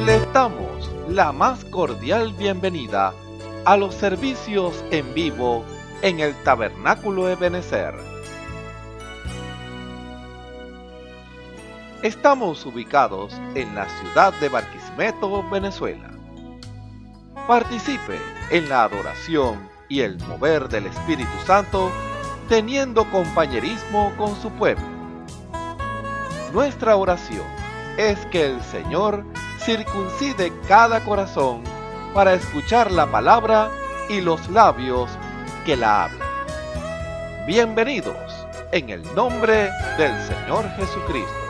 Les damos la más cordial bienvenida a los servicios en vivo en el Tabernáculo Ebenezer. Estamos ubicados en la ciudad de Barquisimeto, Venezuela. Participe en la adoración y el mover del Espíritu Santo, teniendo compañerismo con su pueblo. Nuestra oración es que el Señor circuncide cada corazón para escuchar la palabra y los labios que la hablan. Bienvenidos en el nombre del Señor Jesucristo.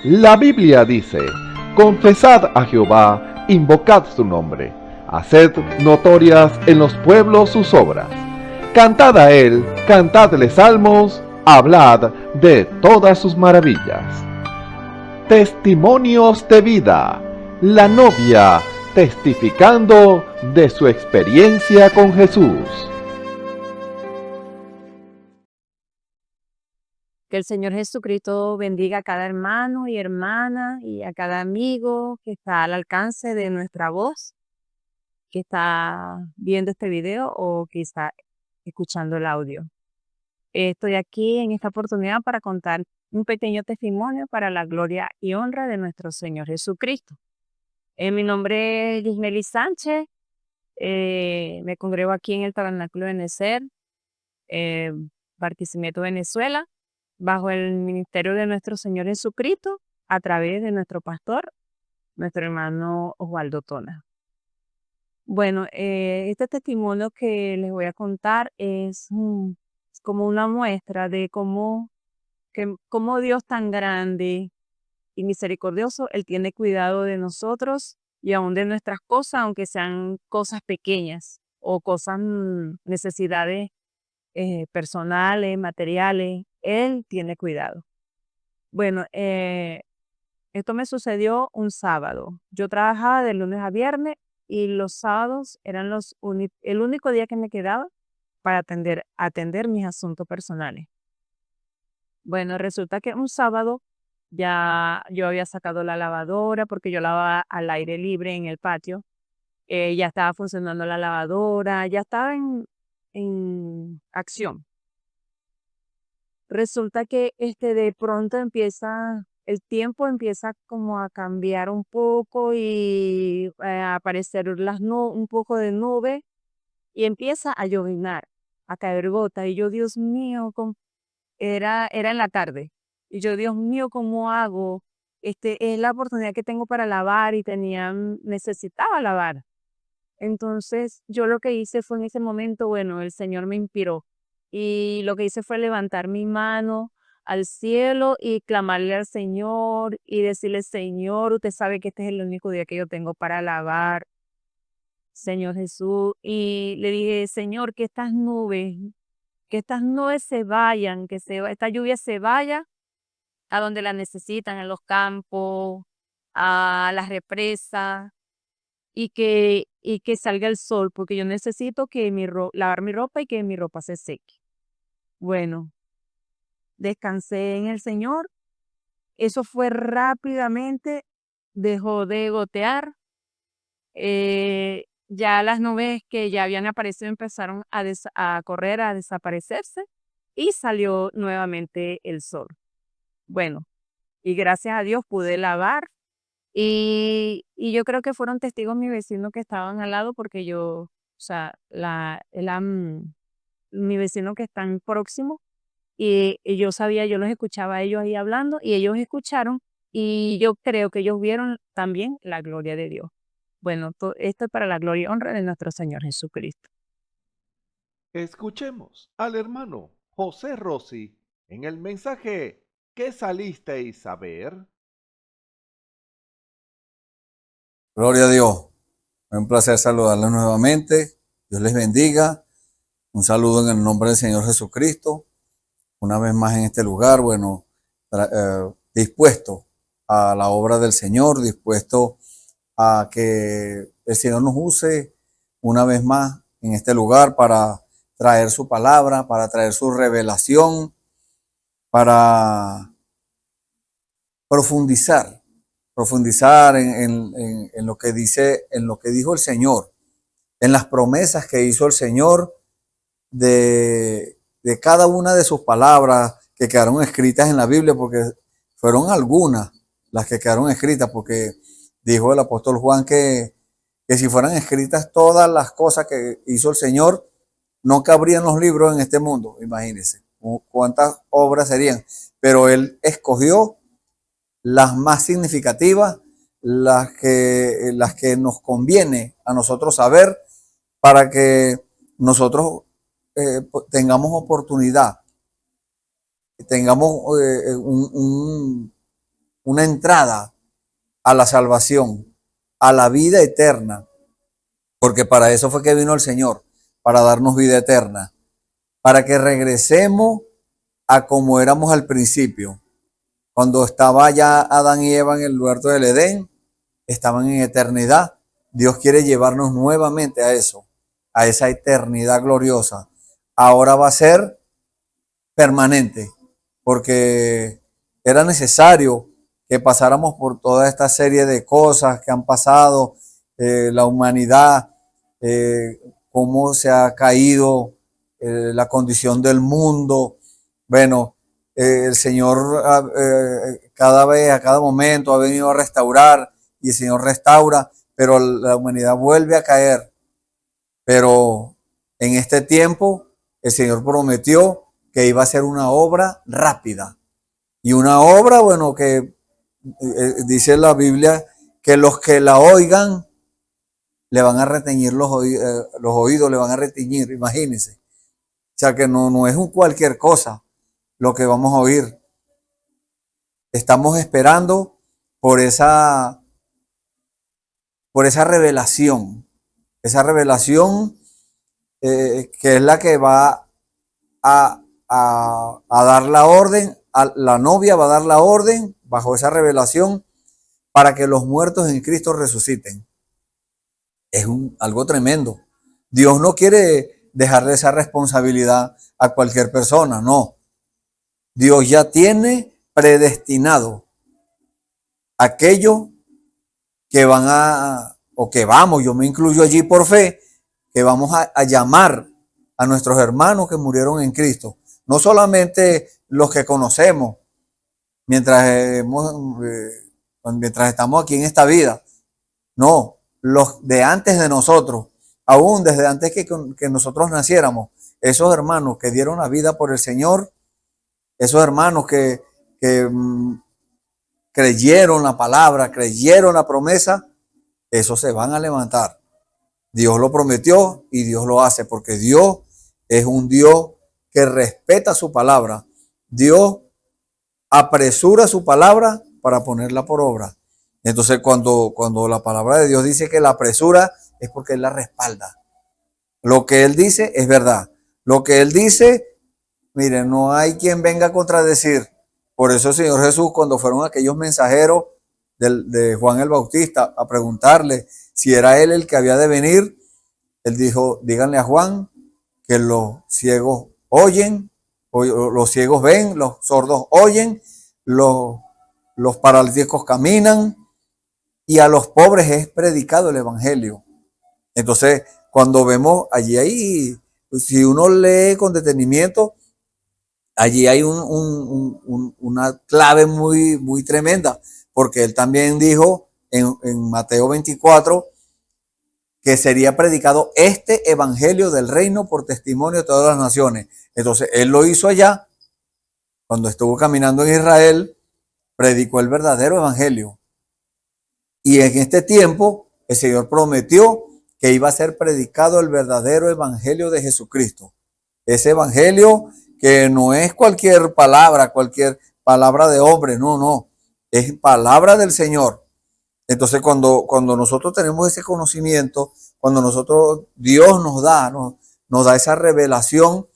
La Biblia dice, confesad a Jehová, invocad su nombre, haced notorias en los pueblos sus obras. Cantad a él, cantadle salmos, hablad de todas sus maravillas. Testimonios de vida. La novia testificando de su experiencia con Jesús. Que el Señor Jesucristo bendiga a cada hermano y hermana y a cada amigo que está al alcance de nuestra voz, que está viendo este video o que está escuchando el audio. Estoy aquí en esta oportunidad para contar un pequeño testimonio para la gloria y honra de nuestro Señor Jesucristo. Mi nombre es Lismeli Sánchez, me congrego aquí en el Tabernáculo de Nezer, Barquisimeto, Venezuela, bajo el ministerio de nuestro Señor Jesucristo, a través de nuestro pastor, nuestro hermano Osvaldo Tona. Bueno, este testimonio que les voy a contar es como una muestra de cómo Dios tan grande y misericordioso, Él tiene cuidado de nosotros y aún de nuestras cosas, aunque sean cosas pequeñas o cosas, necesidades personales, materiales, Él tiene cuidado. Bueno, esto me sucedió un sábado. Yo trabajaba de lunes a viernes y los sábados eran el único día que me quedaba para atender mis asuntos personales. Bueno, resulta que un sábado ya yo había sacado la lavadora porque yo lavaba al aire libre en el patio. Ya estaba funcionando la lavadora, ya estaba en acción. Resulta que de pronto el tiempo empieza como a cambiar un poco y a aparecer un poco de nube y empieza a lloviznar, a caer gota. Y yo, Dios mío, era en la tarde. Y yo, Dios mío, ¿cómo hago? Es la oportunidad que tengo para lavar y necesitaba lavar. Entonces, yo lo que hice fue en ese momento, bueno, el Señor me inspiró. Y lo que hice fue levantar mi mano al cielo y clamarle al Señor y decirle, Señor, usted sabe que este es el único día que yo tengo para lavar, Señor Jesús. Y le dije, Señor, que estas nubes se vayan, esta lluvia se vaya a donde la necesitan, en los campos, a las represas, y que salga el sol, porque yo necesito lavar mi ropa y que mi ropa se seque. Bueno, descansé en el Señor. Eso fue rápidamente, dejó de gotear. Ya las nubes que ya habían aparecido empezaron a correr, a desaparecerse y salió nuevamente el sol. Bueno, y gracias a Dios pude lavar. Y yo creo que fueron testigos mis vecinos que estaban al lado porque o sea, mi vecino que están próximos, y yo los escuchaba a ellos ahí hablando y ellos escucharon y yo creo que ellos vieron también la gloria de Dios. Bueno, esto es para la gloria y honra de nuestro Señor Jesucristo. Escuchemos al hermano José Rossi en el mensaje ¿Qué salisteis a ver? Gloria a Dios. Es un placer saludarles nuevamente. Dios les bendiga. Un saludo en el nombre del Señor Jesucristo. Una vez más en este lugar, bueno, dispuesto a la obra del Señor, dispuesto a que el Señor nos use una vez más en este lugar para traer su palabra, para traer su revelación, para profundizar en lo que dice, en lo que dijo el Señor, en las promesas que hizo el Señor de cada una de sus palabras que quedaron escritas en la Biblia, porque fueron algunas las que quedaron escritas, porque dijo el apóstol Juan que si fueran escritas todas las cosas que hizo el Señor, no cabrían los libros en este mundo, imagínense cuántas obras serían, pero Él escogió las más significativas, las que nos conviene a nosotros saber para que nosotros tengamos oportunidad, tengamos una entrada a la salvación, a la vida eterna, porque para eso fue que vino el Señor, para darnos vida eterna, para que regresemos a como éramos al principio. Cuando estaba ya Adán y Eva en el huerto del Edén, estaban en eternidad. Dios quiere llevarnos nuevamente a eso, a esa eternidad gloriosa. Ahora va a ser permanente, porque era necesario que pasáramos por toda esta serie de cosas que han pasado, la humanidad, cómo se ha caído la condición del mundo. Bueno, el Señor cada vez, a cada momento ha venido a restaurar y el Señor restaura, pero la humanidad vuelve a caer. Pero en este tiempo el Señor prometió que iba a ser una obra rápida y una obra, bueno, que dice la Biblia que los que la oigan le van a reteñir los oídos, le van a reteñir, imagínense. O sea que no es un cualquier cosa lo que vamos a oír. Estamos esperando por esa revelación que es la que va a dar la orden, la novia va a dar la orden bajo esa revelación para que los muertos en Cristo resuciten. Es algo tremendo. Dios no quiere dejarle esa responsabilidad a cualquier persona, no. Dios ya tiene predestinado aquellos que van o que vamos, yo me incluyo allí por fe, que vamos a llamar a nuestros hermanos que murieron en Cristo. No solamente los que conocemos mientras estamos aquí en esta vida, no, los de antes de nosotros, aún desde antes que nosotros naciéramos, esos hermanos que dieron la vida por el Señor, esos hermanos que creyeron la palabra, creyeron la promesa, esos se van a levantar. Dios lo prometió y Dios lo hace, porque Dios es un Dios que respeta su palabra. Dios apresura su palabra para ponerla por obra. Entonces, cuando la palabra de Dios dice que la apresura, es porque Él la respalda. Lo que Él dice es verdad. Lo que Él dice, miren, no hay quien venga a contradecir. Por eso el Señor Jesús, cuando fueron aquellos mensajeros de Juan el Bautista a preguntarle si era Él el que había de venir, Él dijo, díganle a Juan que los ciegos oyen, los ciegos ven, los sordos oyen, los paralíticos caminan, y a los pobres es predicado el evangelio. Entonces, cuando vemos allí, si uno lee con detenimiento, allí hay una clave muy, muy tremenda, porque Él también dijo en Mateo 24 que sería predicado este evangelio del reino por testimonio de todas las naciones. Entonces, Él lo hizo allá, cuando estuvo caminando en Israel, predicó el verdadero evangelio. Y en este tiempo, el Señor prometió que iba a ser predicado el verdadero evangelio de Jesucristo. Ese evangelio que no es cualquier palabra de hombre, no. Es palabra del Señor. Entonces, cuando nosotros tenemos ese conocimiento, cuando Dios nos da esa revelación,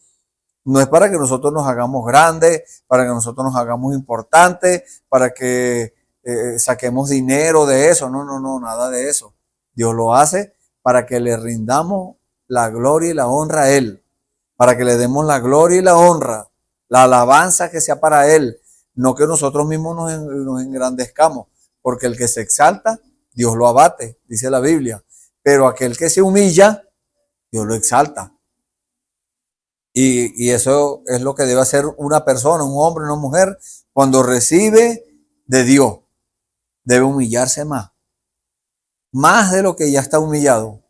no es para que nosotros nos hagamos grandes, para que nosotros nos hagamos importantes, para que saquemos dinero de eso. No, nada de eso. Dios lo hace para que le rindamos la gloria y la honra a Él, para que le demos la gloria y la honra, la alabanza que sea para Él, no que nosotros mismos nos engrandezcamos, porque el que se exalta, Dios lo abate, dice la Biblia, pero aquel que se humilla, Dios lo exalta. Y eso es lo que debe hacer una persona, un hombre, una mujer, cuando recibe de Dios. Debe humillarse más de lo que ya está humillado.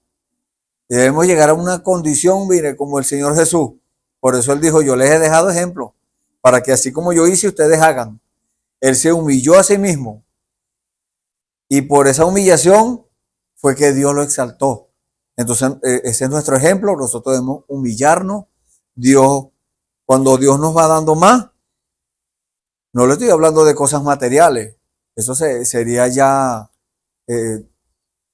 Debemos llegar a una condición, mire, como el Señor Jesús. Por eso Él dijo, yo les he dejado ejemplo, para que así como yo hice, ustedes hagan. Él se humilló a sí mismo. Y por esa humillación fue que Dios lo exaltó. Entonces, ese es nuestro ejemplo. Nosotros debemos humillarnos. Cuando Dios nos va dando más, no le estoy hablando de cosas materiales. Eso sería ya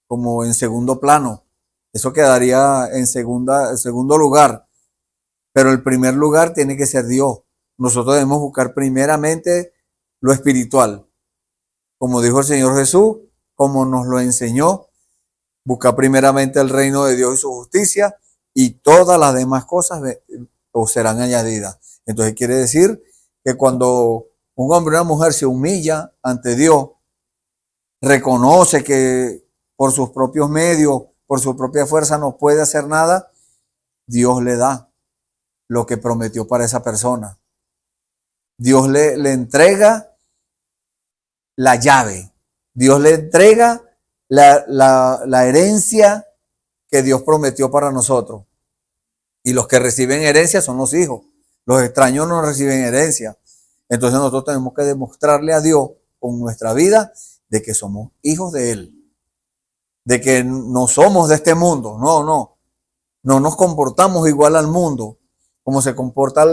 como en segundo plano. Eso quedaría en segundo lugar. Pero el primer lugar tiene que ser Dios. Nosotros debemos buscar primeramente lo espiritual. Como dijo el Señor Jesús, como nos lo enseñó, buscar primeramente el reino de Dios y su justicia, y todas las demás cosas os serán añadidas. Entonces quiere decir que cuando un hombre o una mujer se humilla ante Dios, reconoce que por sus propios medios, por su propia fuerza no puede hacer nada, Dios le da lo que prometió para esa persona. Dios le entrega la llave. Dios le entrega la herencia que Dios prometió para nosotros. Y los que reciben herencia son los hijos. Los extraños no reciben herencia. Entonces nosotros tenemos que demostrarle a Dios con nuestra vida de que somos hijos de Él. De que no somos de este mundo. No nos comportamos igual al mundo, como se comporta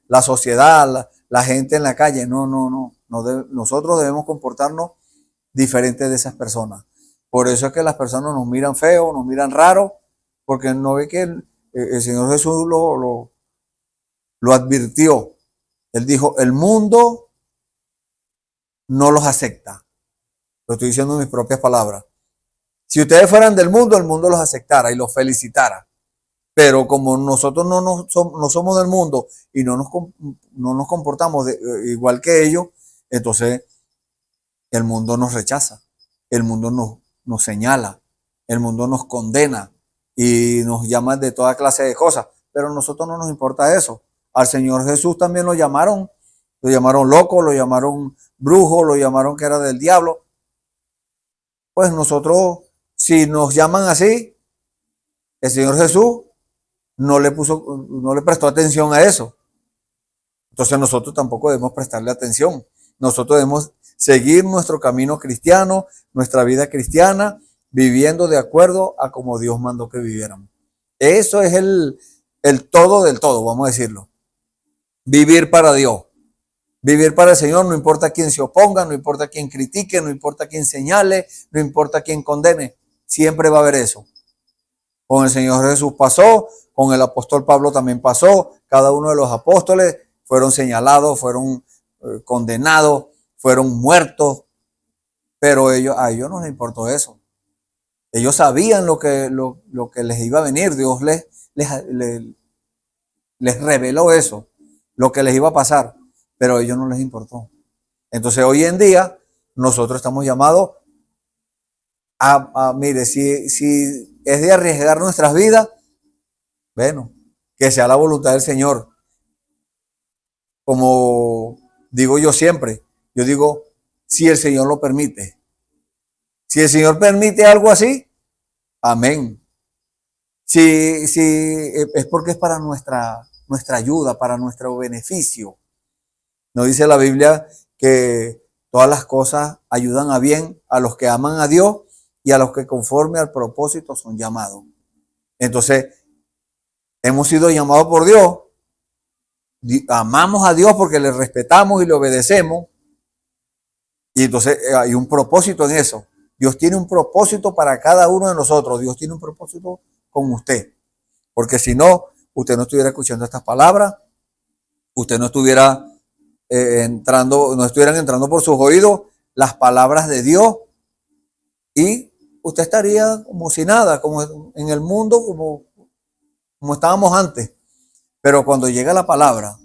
la sociedad, la gente en la calle. Nosotros debemos comportarnos diferentes de esas personas. Por eso es que las personas nos miran feo, nos miran raro, porque no ve que el Señor Jesús lo advirtió. Él dijo, el mundo no los acepta. Lo estoy diciendo en mis propias palabras. Si ustedes fueran del mundo, el mundo los aceptara y los felicitara. Pero como nosotros no somos del mundo y no nos comportamos igual que ellos, entonces el mundo nos rechaza, el mundo nos señala, el mundo nos condena y nos llama de toda clase de cosas. Pero a nosotros no nos importa eso. Al Señor Jesús también lo llamaron loco, lo llamaron brujo, lo llamaron que era del diablo. Pues nosotros, si nos llaman así, el Señor Jesús no le prestó atención a eso. Entonces nosotros tampoco debemos prestarle atención. Nosotros debemos seguir nuestro camino cristiano, nuestra vida cristiana, viviendo de acuerdo a como Dios mandó que viviéramos. Eso es el todo del todo, vamos a decirlo. Vivir para Dios. Vivir para el Señor, no importa quién se oponga, no importa quién critique, no importa quién señale, no importa quién condene. Siempre va a haber eso. Con el Señor Jesús pasó, con el apóstol Pablo también pasó. Cada uno de los apóstoles fueron señalados, fueron condenados, fueron muertos. Pero a ellos no les importó eso. Ellos sabían lo que les iba a venir. Dios les reveló eso, lo que les iba a pasar. Pero a ellos no les importó. Entonces hoy en día nosotros estamos llamados mire, si es de arriesgar nuestras vidas, bueno, que sea la voluntad del Señor. Como digo yo siempre, yo digo, si el Señor lo permite. Si el Señor permite algo así, amén. Si es porque es para nuestra ayuda, para nuestro beneficio. Nos dice la Biblia que todas las cosas ayudan a bien a los que aman a Dios y a los que conforme al propósito son llamados. Entonces, hemos sido llamados por Dios, amamos a Dios porque le respetamos y le obedecemos, y entonces hay un propósito en eso. Dios tiene un propósito para cada uno de nosotros. Dios tiene un propósito con usted, porque si no, usted no estuviera escuchando estas palabras, usted no estuviera no estuvieran entrando por sus oídos las palabras de Dios, y usted estaría como si nada, como en el mundo, como estábamos antes. Pero cuando llega la palabra,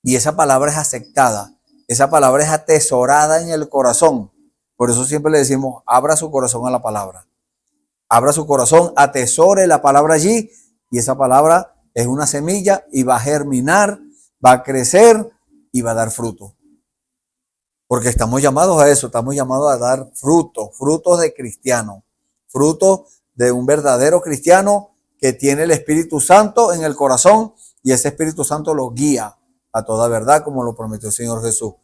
y esa palabra es aceptada, esa palabra es atesorada en el corazón. Por eso siempre le decimos, abra su corazón a la palabra. Abra su corazón, atesore la palabra allí, y esa palabra es una semilla y va a germinar, va a crecer y va a dar fruto. Porque estamos llamados a eso, estamos llamados a dar frutos de cristiano, frutos de un verdadero cristiano que tiene el Espíritu Santo en el corazón, y ese Espíritu Santo lo guía a toda verdad, como lo prometió el Señor Jesús.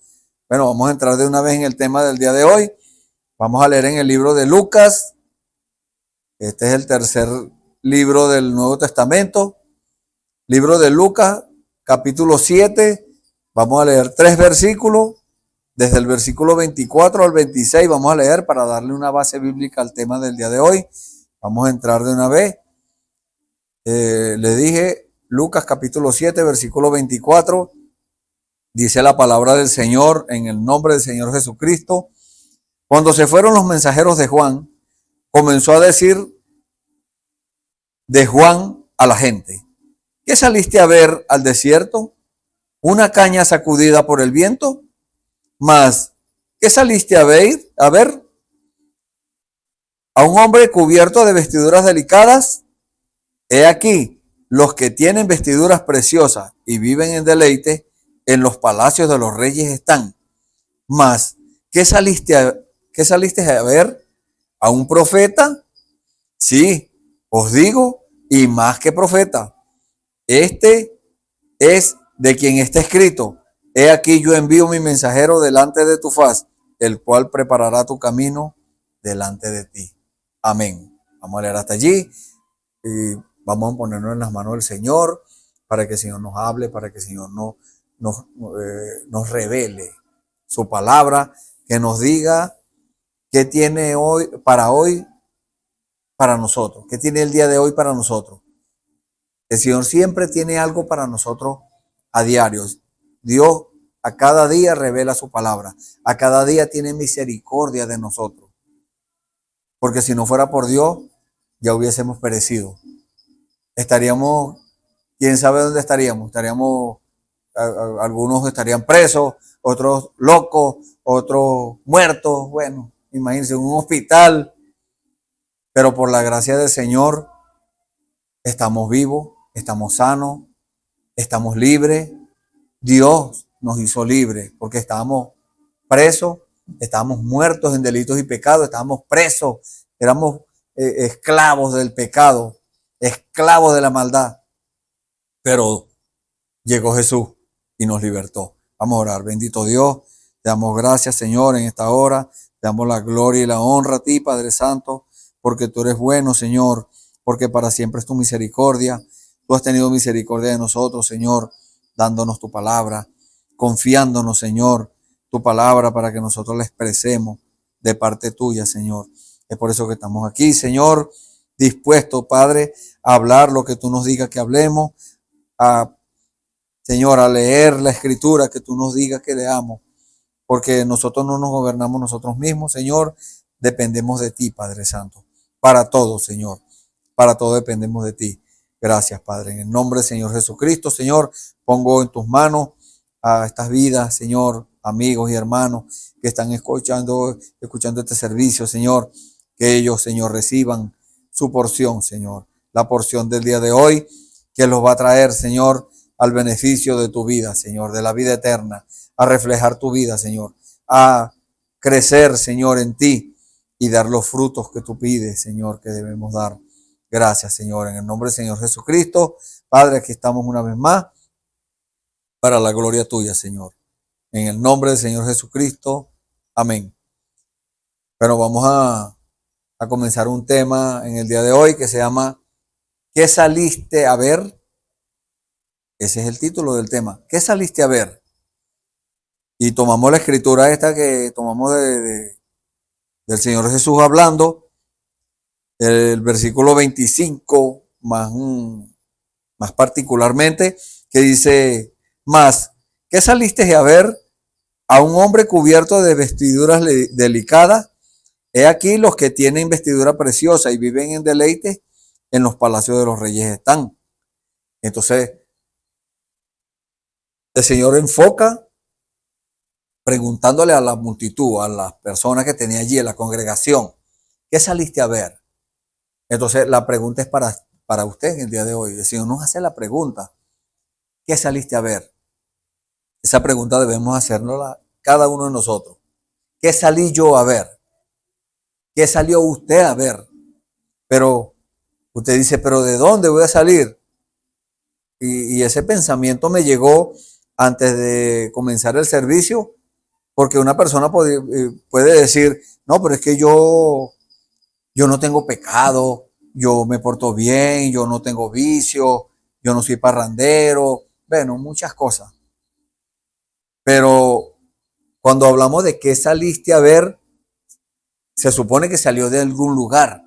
Bueno, vamos a entrar de una vez en el tema del día de hoy. Vamos a leer en el libro de Lucas. Este es el tercer libro del Nuevo Testamento. Libro de Lucas, capítulo 7. Vamos a leer 3 versículos Desde el versículo 24 al 26 vamos a leer para darle una base bíblica al tema del día de hoy. Vamos a entrar de una vez. Le dije, Lucas capítulo 7, versículo 24, dice la palabra del Señor en el nombre del Señor Jesucristo. Cuando se fueron los mensajeros de Juan, comenzó a decir de Juan a la gente: ¿qué saliste a ver al desierto? ¿Una caña sacudida por el viento? Mas, ¿qué saliste a ver? ¿A un hombre cubierto de vestiduras delicadas? He aquí, los que tienen vestiduras preciosas y viven en deleite, en los palacios de los reyes están. Mas, ¿qué saliste a ver? ¿A un profeta? Sí, os digo, y más que profeta. Este es de quien está escrito: he aquí yo envío mi mensajero delante de tu faz, el cual preparará tu camino delante de ti. Amén. Vamos a leer hasta allí y vamos a ponernos en las manos del Señor para que el Señor nos hable, para que el Señor nos revele su palabra, que nos diga qué tiene hoy para nosotros, qué tiene el día de hoy para nosotros. El Señor siempre tiene algo para nosotros a diario. Dios a cada día revela su palabra, a cada día tiene misericordia de nosotros. Porque si no fuera por Dios, ya hubiésemos perecido. Estaríamos, quién sabe dónde estaríamos. Algunos estarían presos, otros locos, otros muertos. Bueno, imagínense, en un hospital. Pero por la gracia del Señor, estamos vivos, estamos sanos, estamos libres. Dios nos hizo libres porque estábamos presos, estábamos muertos en delitos y pecados, estábamos presos, éramos esclavos del pecado, esclavos de la maldad. Pero llegó Jesús y nos libertó. Vamos a orar. Bendito Dios, te damos gracias, Señor, en esta hora. Te damos la gloria y la honra a ti, Padre Santo, porque tú eres bueno, Señor, porque para siempre es tu misericordia. Tú has tenido misericordia de nosotros, Señor, dándonos tu palabra, confiándonos, Señor, tu palabra para que nosotros la expresemos de parte tuya, Señor. Es por eso que estamos aquí, Señor, dispuestos, Padre, a hablar lo que tú nos digas que hablemos, Señor, a leer la escritura que tú nos digas que leamos, porque nosotros no nos gobernamos nosotros mismos, Señor, dependemos de ti, Padre Santo, para todo, Señor, para todo dependemos de ti. Gracias, Padre, en el nombre del Señor Jesucristo, Señor, pongo en tus manos a estas vidas, Señor, amigos y hermanos que están escuchando este servicio, Señor, que ellos, Señor, reciban su porción, Señor, la porción del día de hoy, que los va a traer, Señor, al beneficio de tu vida, Señor, de la vida eterna, a reflejar tu vida, Señor, a crecer, Señor, en ti y dar los frutos que tú pides, Señor, que debemos dar. Gracias, Señor, en el nombre del Señor Jesucristo. Padre, aquí estamos una vez más para la gloria tuya, Señor. En el nombre del Señor Jesucristo. Amén. Pero vamos a comenzar un tema en el día de hoy que se llama ¿qué saliste a ver? Ese es el título del tema. ¿Qué saliste a ver? Y tomamos la escritura esta que tomamos del Señor Jesús hablando, el versículo 25 más particularmente, que dice: mas, ¿qué saliste a ver? A un hombre cubierto de vestiduras delicadas. He aquí los que tienen vestidura preciosa y viven en deleite, en los palacios de los reyes están. Entonces, el Señor enfoca preguntándole a la multitud, a las personas que tenía allí en la congregación: ¿qué saliste a ver? Entonces, la pregunta es para usted en el día de hoy. El Señor nos hace la pregunta: ¿qué saliste a ver? Esa pregunta debemos hacernosla cada uno de nosotros. ¿Qué salí yo a ver? ¿Qué salió usted a ver? Pero usted dice, ¿pero de dónde voy a salir? Y ese pensamiento me llegó antes de comenzar el servicio, porque una persona puede decir, no, pero es que yo no tengo pecado, yo me porto bien, yo no tengo vicio, yo no soy parrandero, bueno, muchas cosas. Pero Cuando hablamos de qué saliste a ver, se supone que salió de algún lugar,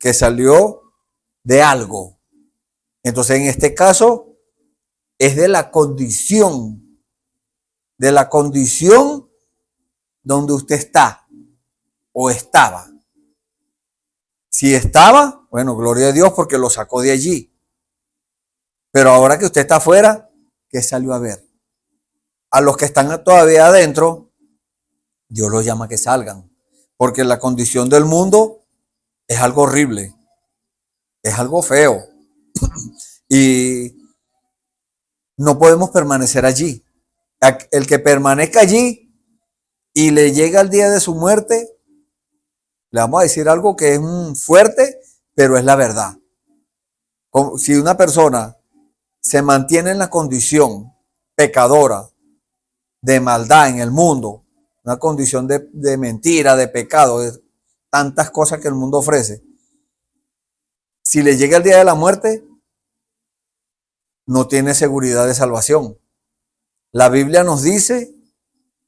que salió de algo. Entonces, en este caso, es de la condición donde usted está o estaba. Si estaba, bueno, gloria a Dios porque lo sacó de allí. Pero ahora que usted está afuera, ¿qué salió a ver? A los que están todavía adentro, Dios los llama a que salgan. Porque la condición del mundo es algo horrible, es algo feo. Y no podemos permanecer allí. El que permanezca allí y le llega el día de su muerte, le vamos a decir algo que es fuerte, pero es la verdad. Si una persona se mantiene en la condición pecadora, de maldad en el mundo, una condición de mentira, de pecado, de tantas cosas que el mundo ofrece, si le llega el día de la muerte, no tiene seguridad de salvación. La Biblia nos dice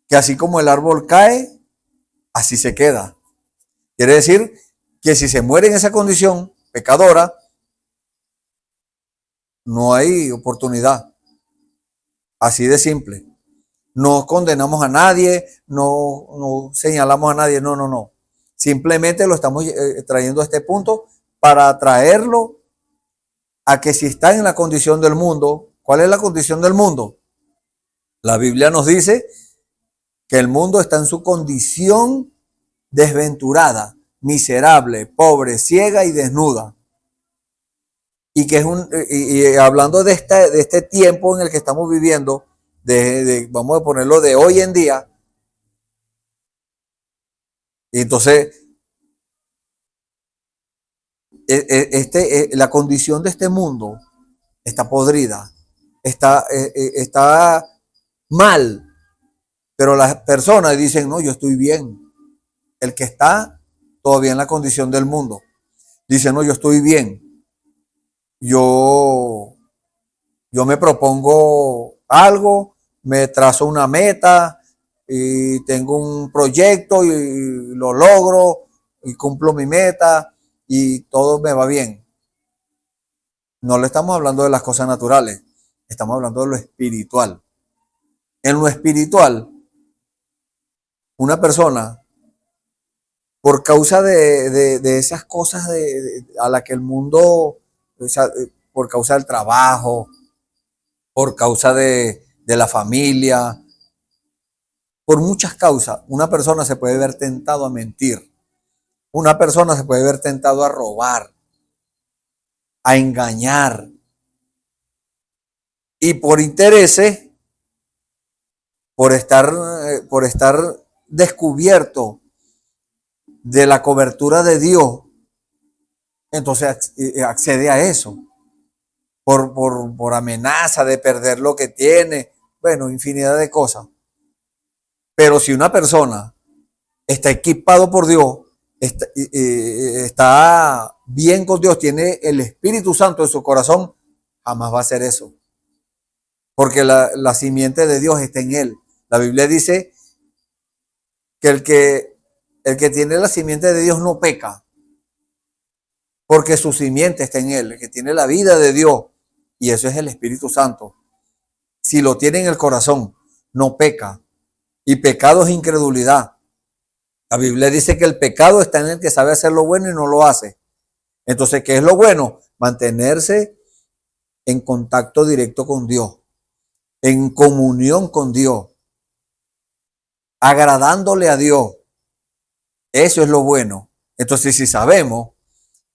que así como el árbol cae, así se queda. Quiere decir que si se muere en esa condición pecadora, no hay oportunidad. Así de simple. No condenamos a nadie, no señalamos a nadie, no. Simplemente lo estamos trayendo a este punto para traerlo a que si está en la condición del mundo, ¿cuál es la condición del mundo? La Biblia nos dice que el mundo está en su condición desventurada, miserable, pobre, ciega y desnuda. Y que es hablando de este tiempo en el que estamos viviendo, vamos a ponerlo de hoy en día. Y entonces, la condición de este mundo está podrida, está mal, pero las personas dicen, no, yo estoy bien. El que está todavía en la condición del mundo dice, no, yo estoy bien. Yo me propongo algo, me trazo una meta y tengo un proyecto y lo logro y cumplo mi meta y todo me va bien. No le estamos hablando de las cosas naturales, estamos hablando de lo espiritual. En lo espiritual, una persona, por causa de esas cosas a las que el mundo, o sea, por causa del trabajo, por causa de la familia, por muchas causas, una persona se puede ver tentado a mentir. Una persona se puede ver tentado a robar, a engañar. Y por intereses, por estar descubierto de la cobertura de Dios, entonces accede a eso. Por amenaza de perder lo que tiene, bueno, infinidad de cosas. Pero si una persona está equipado por Dios, está bien con Dios, tiene el Espíritu Santo en su corazón, jamás va a hacer eso. Porque la simiente de Dios está en él. La Biblia dice que el que tiene la simiente de Dios no peca, porque su simiente está en él. El que tiene la vida de Dios, y eso es el Espíritu Santo, si lo tiene en el corazón, no peca. Y pecado es incredulidad. La Biblia dice que el pecado está en el que sabe hacer lo bueno y no lo hace. Entonces, ¿qué es lo bueno? Mantenerse en contacto directo con Dios, en comunión con Dios, agradándole a Dios. Eso es lo bueno. Entonces, si sabemos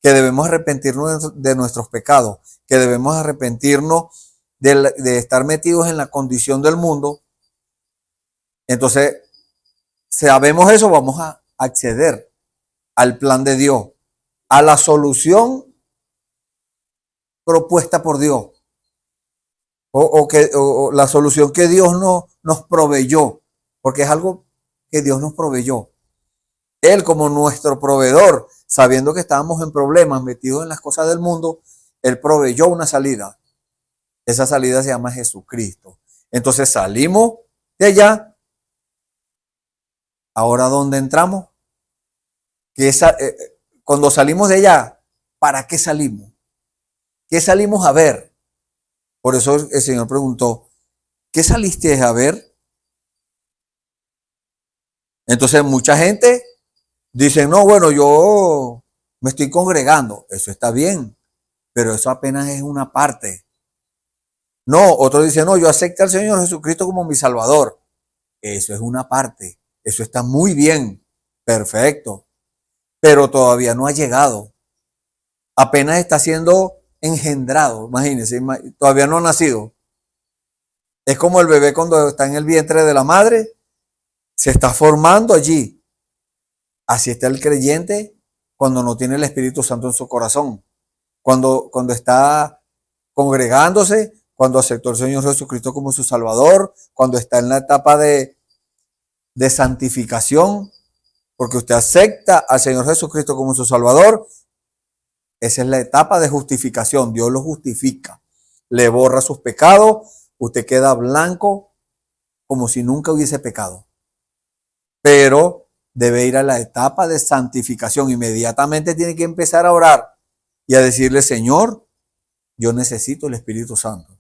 que debemos arrepentirnos de nuestros pecados, que debemos arrepentirnos de estar metidos en la condición del mundo, entonces, sabemos eso, vamos a acceder al plan de Dios, a la solución propuesta por Dios, o la solución que Dios nos proveyó, porque es algo que Dios nos proveyó. Él como nuestro proveedor, sabiendo que estábamos en problemas, metidos en las cosas del mundo, Él proveyó una salida. Esa salida se llama Jesucristo. Entonces salimos de allá Ahora, ¿dónde entramos? Cuando salimos de allá, ¿para qué salimos? ¿Qué salimos a ver? Por eso el Señor preguntó, ¿qué saliste a ver? Entonces mucha gente dice, no, bueno, yo me estoy congregando. Eso está bien, pero eso apenas es una parte. No, otros dicen, no, yo acepto al Señor Jesucristo como mi Salvador. Eso es una parte. Eso está muy bien, perfecto, pero todavía no ha llegado. Apenas está siendo engendrado, imagínense, todavía no ha nacido. Es como el bebé cuando está en el vientre de la madre, se está formando allí. Así está el creyente cuando no tiene el Espíritu Santo en su corazón. Cuando está congregándose, cuando aceptó al Señor Jesucristo como su Salvador, cuando está en la etapa de santificación, porque usted acepta al Señor Jesucristo como su Salvador, esa es la etapa de justificación. Dios lo justifica, le borra sus pecados, usted queda blanco como si nunca hubiese pecado. Pero debe ir a la etapa de santificación. Inmediatamente tiene que empezar a orar y a decirle, Señor, yo necesito el Espíritu Santo.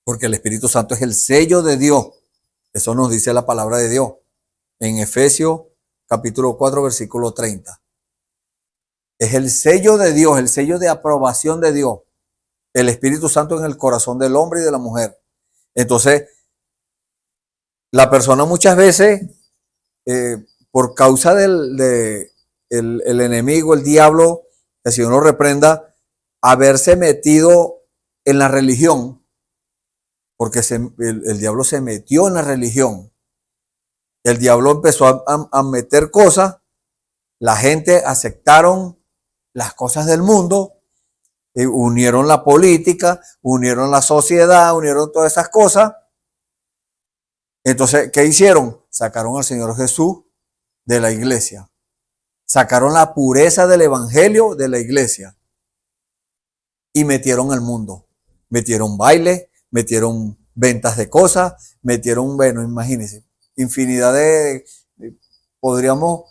Porque el Espíritu Santo es el sello de Dios. Eso nos dice la palabra de Dios. En Efesios capítulo 4, versículo 30. Es el sello de Dios, el sello de aprobación de Dios. El Espíritu Santo en el corazón del hombre y de la mujer. Entonces, la persona muchas veces, por causa del el enemigo, el diablo, que si uno reprenda, haberse metido en la religión, porque el diablo se metió en la religión. El diablo empezó a meter cosas, la gente aceptaron las cosas del mundo, unieron la política, unieron la sociedad, unieron todas esas cosas. Entonces, ¿qué hicieron? Sacaron al Señor Jesús de la iglesia. Sacaron la pureza del evangelio de la iglesia y metieron al mundo. Metieron baile, metieron ventas de cosas, metieron, bueno, imagínense, infinidad podríamos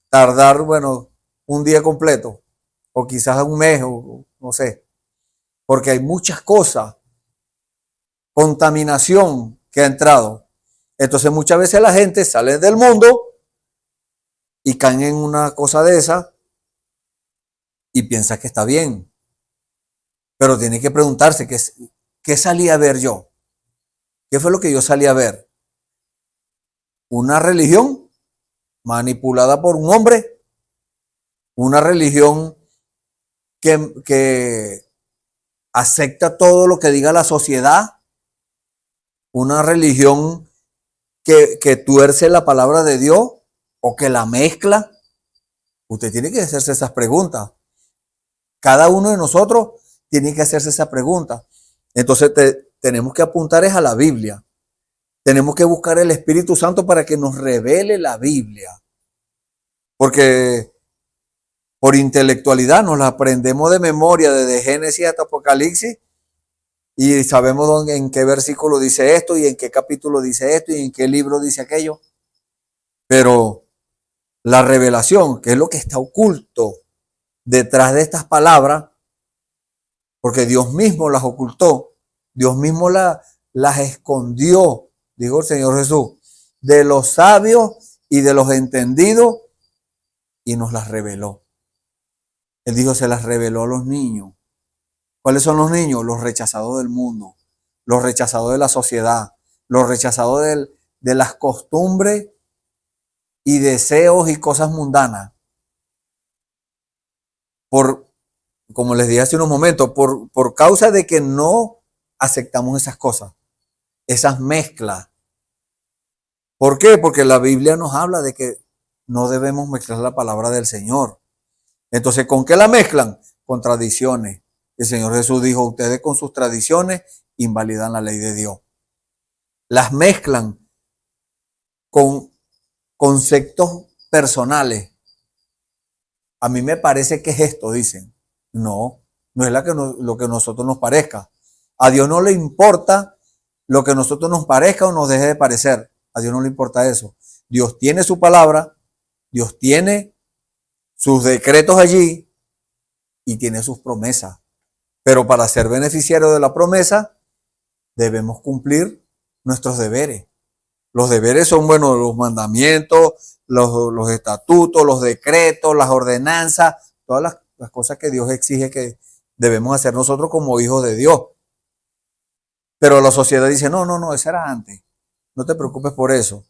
tardar, bueno, un día completo o quizás un mes o no sé, porque hay muchas cosas, contaminación que ha entrado. Entonces muchas veces la gente sale del mundo y caen en una cosa de esa y piensa que está bien. Pero tiene que preguntarse, ¿qué salí a ver yo? ¿Qué fue lo que yo salí a ver? ¿Una religión manipulada por un hombre? ¿Una religión que acepta todo lo que diga la sociedad? ¿Una religión que tuerce la palabra de Dios o que la mezcla? Usted tiene que hacerse esas preguntas. Cada uno de nosotros tiene que hacerse esa pregunta. Entonces tenemos que apuntar es a la Biblia. Tenemos que buscar el Espíritu Santo para que nos revele la Biblia. Porque por intelectualidad nos la aprendemos de memoria desde Génesis hasta Apocalipsis y sabemos en qué versículo dice esto y en qué capítulo dice esto y en qué libro dice aquello. Pero la revelación, que es lo que está oculto detrás de estas palabras, porque Dios mismo las ocultó, Dios mismo las escondió, dijo el Señor Jesús, de los sabios y de los entendidos y nos las reveló. Él dijo, se las reveló a los niños. ¿Cuáles son los niños? Los rechazados del mundo, los rechazados de la sociedad, los rechazados de las costumbres y deseos y cosas mundanas. Como les dije hace unos momentos, por causa de que no aceptamos esas cosas, esas mezclas. ¿Por qué? Porque la Biblia nos habla de que no debemos mezclar la palabra del Señor. Entonces, ¿con qué la mezclan? Con tradiciones. El Señor Jesús dijo, ustedes con sus tradiciones invalidan la ley de Dios. Las mezclan con conceptos personales. A mí me parece que es esto, dicen. No, no es lo que a nosotros nos parezca. A Dios no le importa lo que a nosotros nos parezca o nos deje de parecer. A Dios no le importa eso. Dios tiene su palabra, Dios tiene sus decretos allí y tiene sus promesas. Pero para ser beneficiario de la promesa, debemos cumplir nuestros deberes. Los deberes son, bueno, los mandamientos, los estatutos, los decretos, las ordenanzas, todas las cosas que Dios exige que debemos hacer nosotros como hijos de Dios. Pero la sociedad dice, no, eso era antes. No te preocupes por eso.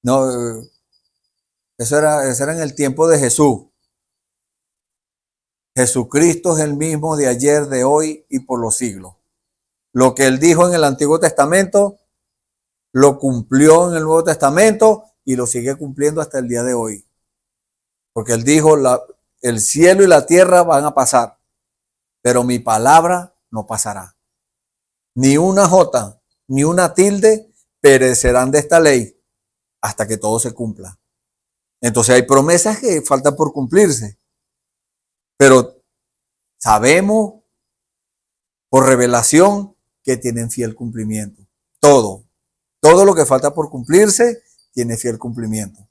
No, eso era en el tiempo de Jesús. Jesucristo es el mismo de ayer, de hoy y por los siglos. Lo que él dijo en el Antiguo Testamento, lo cumplió en el Nuevo Testamento y lo sigue cumpliendo hasta el día de hoy. Porque él dijo, el cielo y la tierra van a pasar, pero mi palabra no pasará. Ni una jota, ni una tilde perecerán de esta ley hasta que todo se cumpla. Entonces hay promesas que faltan por cumplirse, pero sabemos por revelación que tienen fiel cumplimiento. Todo lo que falta por cumplirse tiene fiel cumplimiento.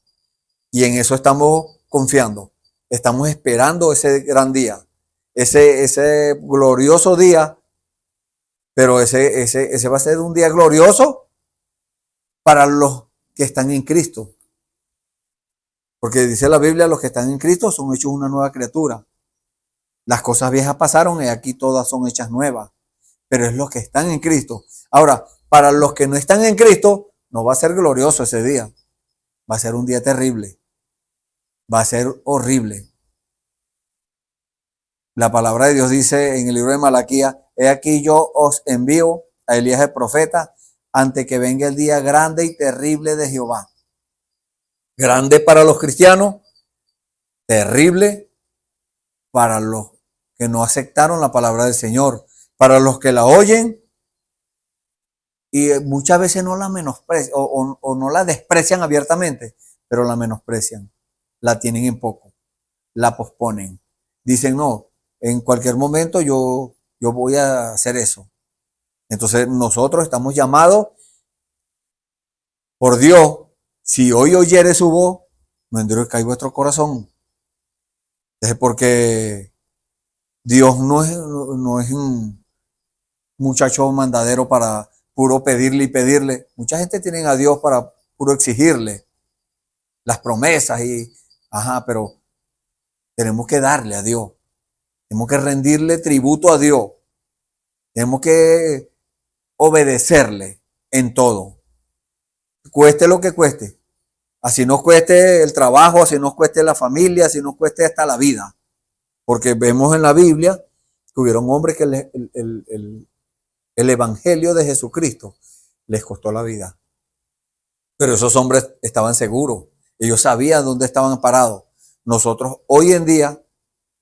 Y en eso estamos confiando. Estamos esperando ese gran día, ese glorioso día, pero ese va a ser un día glorioso para los que están en Cristo. Porque dice la Biblia, los que están en Cristo son hechos una nueva criatura. Las cosas viejas pasaron y aquí todas son hechas nuevas. Pero es los que están en Cristo. Ahora, para los que no están en Cristo, no va a ser glorioso ese día. Va a ser un día terrible. Va a ser horrible. La palabra de Dios dice en el libro de Malaquías, he aquí yo os envío a Elías el profeta antes que venga el día grande y terrible de Jehová. Grande para los cristianos, terrible para los que no aceptaron la palabra del Señor, para los que la oyen y muchas veces no la menosprecian o no la desprecian abiertamente, pero la menosprecian, la tienen en poco, la posponen. Dicen, no, en cualquier momento yo voy a hacer eso. Entonces nosotros estamos llamados por Dios. Si hoy oyere su voz, no endurezcáis vuestro corazón. Es porque Dios no es un muchacho mandadero para puro pedirle y pedirle. Mucha gente tiene a Dios para puro exigirle las promesas pero tenemos que darle a Dios. Tenemos que rendirle tributo a Dios. Tenemos que obedecerle en todo. Cueste lo que cueste. Así nos cueste el trabajo, así nos cueste la familia, así nos cueste hasta la vida. Porque vemos en la Biblia que hubieron hombres que el evangelio de Jesucristo les costó la vida. Pero esos hombres estaban seguros. Ellos sabían dónde estaban parados. Nosotros hoy en día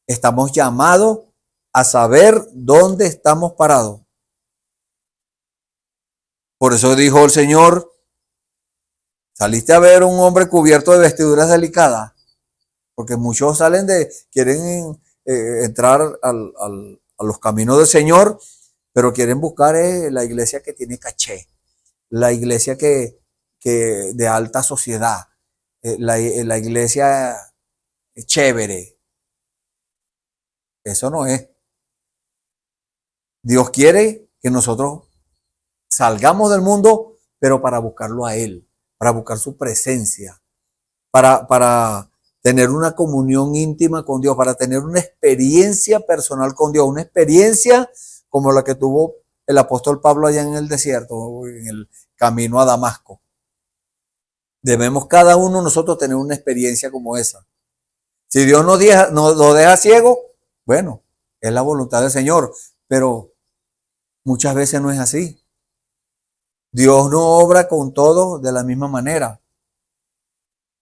estamos llamados a saber dónde estamos parados. Por eso dijo el Señor, saliste a ver un hombre cubierto de vestiduras delicadas, porque muchos quieren entrar a los caminos del Señor, pero quieren buscar la iglesia que tiene caché, la iglesia que de alta sociedad, la iglesia chévere. Eso no es. Dios quiere que nosotros salgamos del mundo, pero para buscarlo a Él, para buscar su presencia, para tener una comunión íntima con Dios, para tener una experiencia personal con Dios, una experiencia como la que tuvo el apóstol Pablo allá en el desierto, en el camino a Damasco. Debemos cada uno nosotros tener una experiencia como esa. Si Dios nos deja ciego, bueno, es la voluntad del Señor, pero muchas veces no es así. Dios no obra con todos de la misma manera.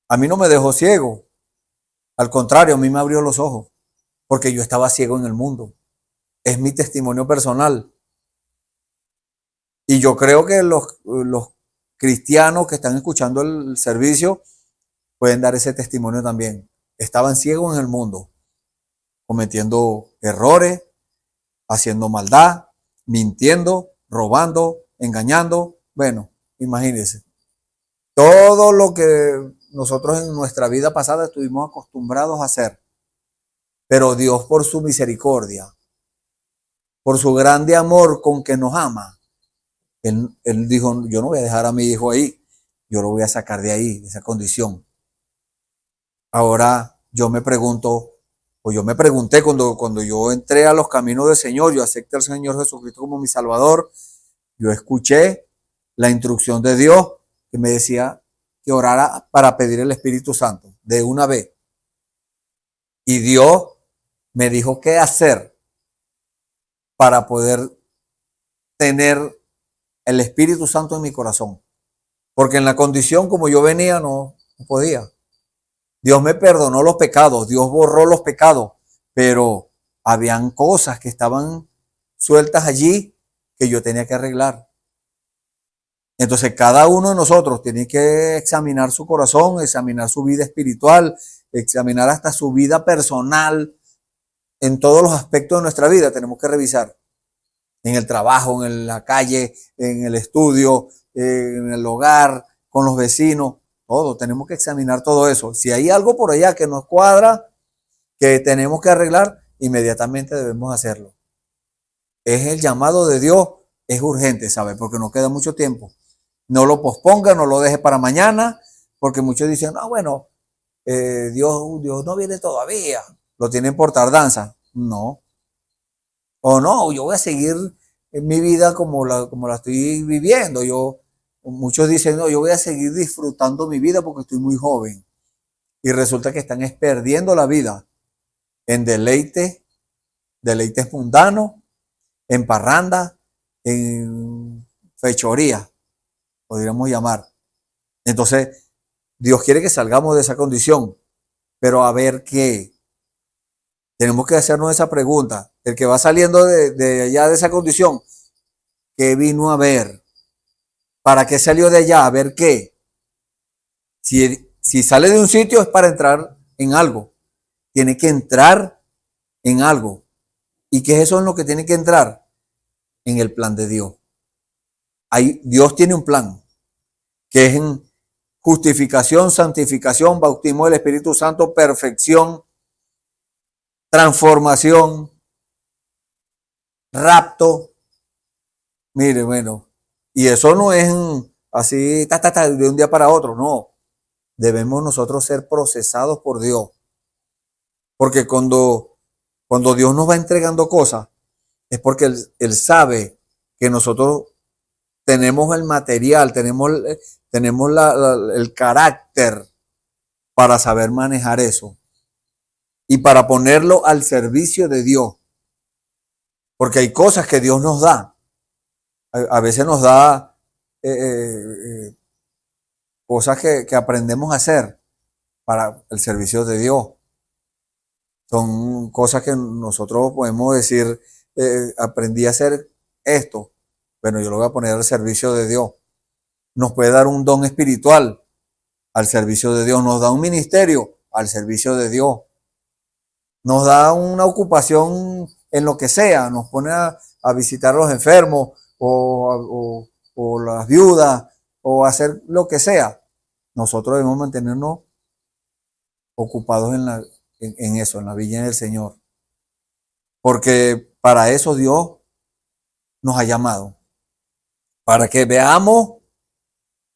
A mí no me dejó ciego. Al contrario, a mí me abrió los ojos, porque yo estaba ciego en el mundo. Es mi testimonio personal. Y yo creo que los cristianos que están escuchando el servicio pueden dar ese testimonio también. Estaban ciegos en el mundo, cometiendo errores, haciendo maldad, mintiendo, robando, engañando. Bueno, imagínense. todo lo que nosotros en nuestra vida pasada estuvimos acostumbrados a hacer. Pero Dios, por su misericordia, por su grande amor con que nos ama, Él dijo, yo no voy a dejar a mi hijo ahí, yo lo voy a sacar de ahí, de esa condición. Ahora yo me pregunto, o yo me pregunté cuando yo entré a los caminos del Señor, yo acepté al Señor Jesucristo como mi Salvador, yo escuché la instrucción de Dios que me decía que orara para pedir el Espíritu Santo de una vez. Y Dios me dijo qué hacer para poder tener el Espíritu Santo en mi corazón. Porque en la condición como yo venía no podía. Dios me perdonó los pecados, Dios borró los pecados, pero habían cosas que estaban sueltas allí que yo tenía que arreglar. Entonces cada uno de nosotros tiene que examinar su corazón, examinar su vida espiritual, examinar hasta su vida personal. En todos los aspectos de nuestra vida tenemos que revisar. En el trabajo, en la calle, en el estudio, en el hogar, con los vecinos, todo. Tenemos que examinar todo eso. Si hay algo por allá que nos cuadra, que tenemos que arreglar, inmediatamente debemos hacerlo. Es el llamado de Dios, es urgente, ¿sabe? Porque nos queda mucho tiempo. No lo posponga, no lo deje para mañana, porque muchos dicen, no, bueno, Dios no viene todavía, lo tienen por tardanza. No. O no, yo voy a seguir en mi vida como la estoy viviendo. Muchos dicen, no, yo voy a seguir disfrutando mi vida porque estoy muy joven. Y resulta que están perdiendo la vida en deleites mundanos, en parranda, en fechoría, podríamos llamar. Entonces, Dios quiere que salgamos de esa condición, pero a ver qué. Tenemos que hacernos esa pregunta. El que va saliendo de allá de esa condición, ¿qué vino a ver? ¿Para qué salió de allá? A ver qué. Si sale de un sitio es para entrar en algo. Tiene que entrar en algo. ¿Y qué es eso en lo que tiene que entrar? En el plan de Dios. Dios tiene un plan, que es en justificación, santificación, bautismo del Espíritu Santo, perfección, transformación, rapto. Mire, bueno, y eso no es así de un día para otro, no. Debemos nosotros ser procesados por Dios. Porque cuando Dios nos va entregando cosas, es porque Él sabe que nosotros tenemos el material, tenemos el carácter para saber manejar eso y para ponerlo al servicio de Dios. Porque hay cosas que Dios nos da. A veces nos da cosas que aprendemos a hacer para el servicio de Dios. Son cosas que nosotros podemos decir, aprendí a hacer esto. Bueno, yo lo voy a poner al servicio de Dios. Nos puede dar un don espiritual al servicio de Dios. Nos da un ministerio al servicio de Dios. Nos da una ocupación en lo que sea. Nos pone a visitar a los enfermos o las viudas o hacer lo que sea. Nosotros debemos mantenernos ocupados en eso, en la viña del Señor. Porque para eso Dios nos ha llamado. Para que veamos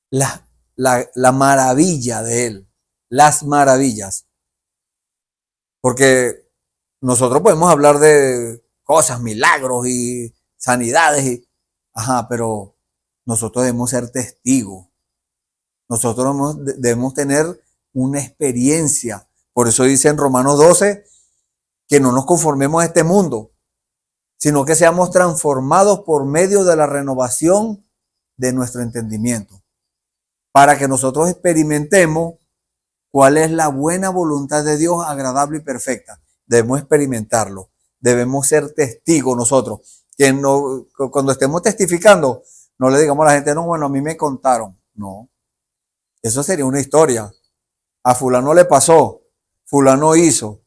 la maravilla de Él. Las maravillas. Porque nosotros podemos hablar de cosas, milagros y sanidades. Pero nosotros debemos ser testigos. Nosotros debemos tener una experiencia. Por eso dice en Romanos 12 que no nos conformemos a este mundo, sino que seamos transformados por medio de la renovación de nuestro entendimiento, para que nosotros experimentemos cuál es la buena voluntad de Dios, agradable y perfecta. Debemos experimentarlo, debemos ser testigos nosotros, que no, cuando estemos testificando, no le digamos a la gente, no, bueno, a mí me contaron. No, eso sería una historia. A fulano le pasó, fulano hizo,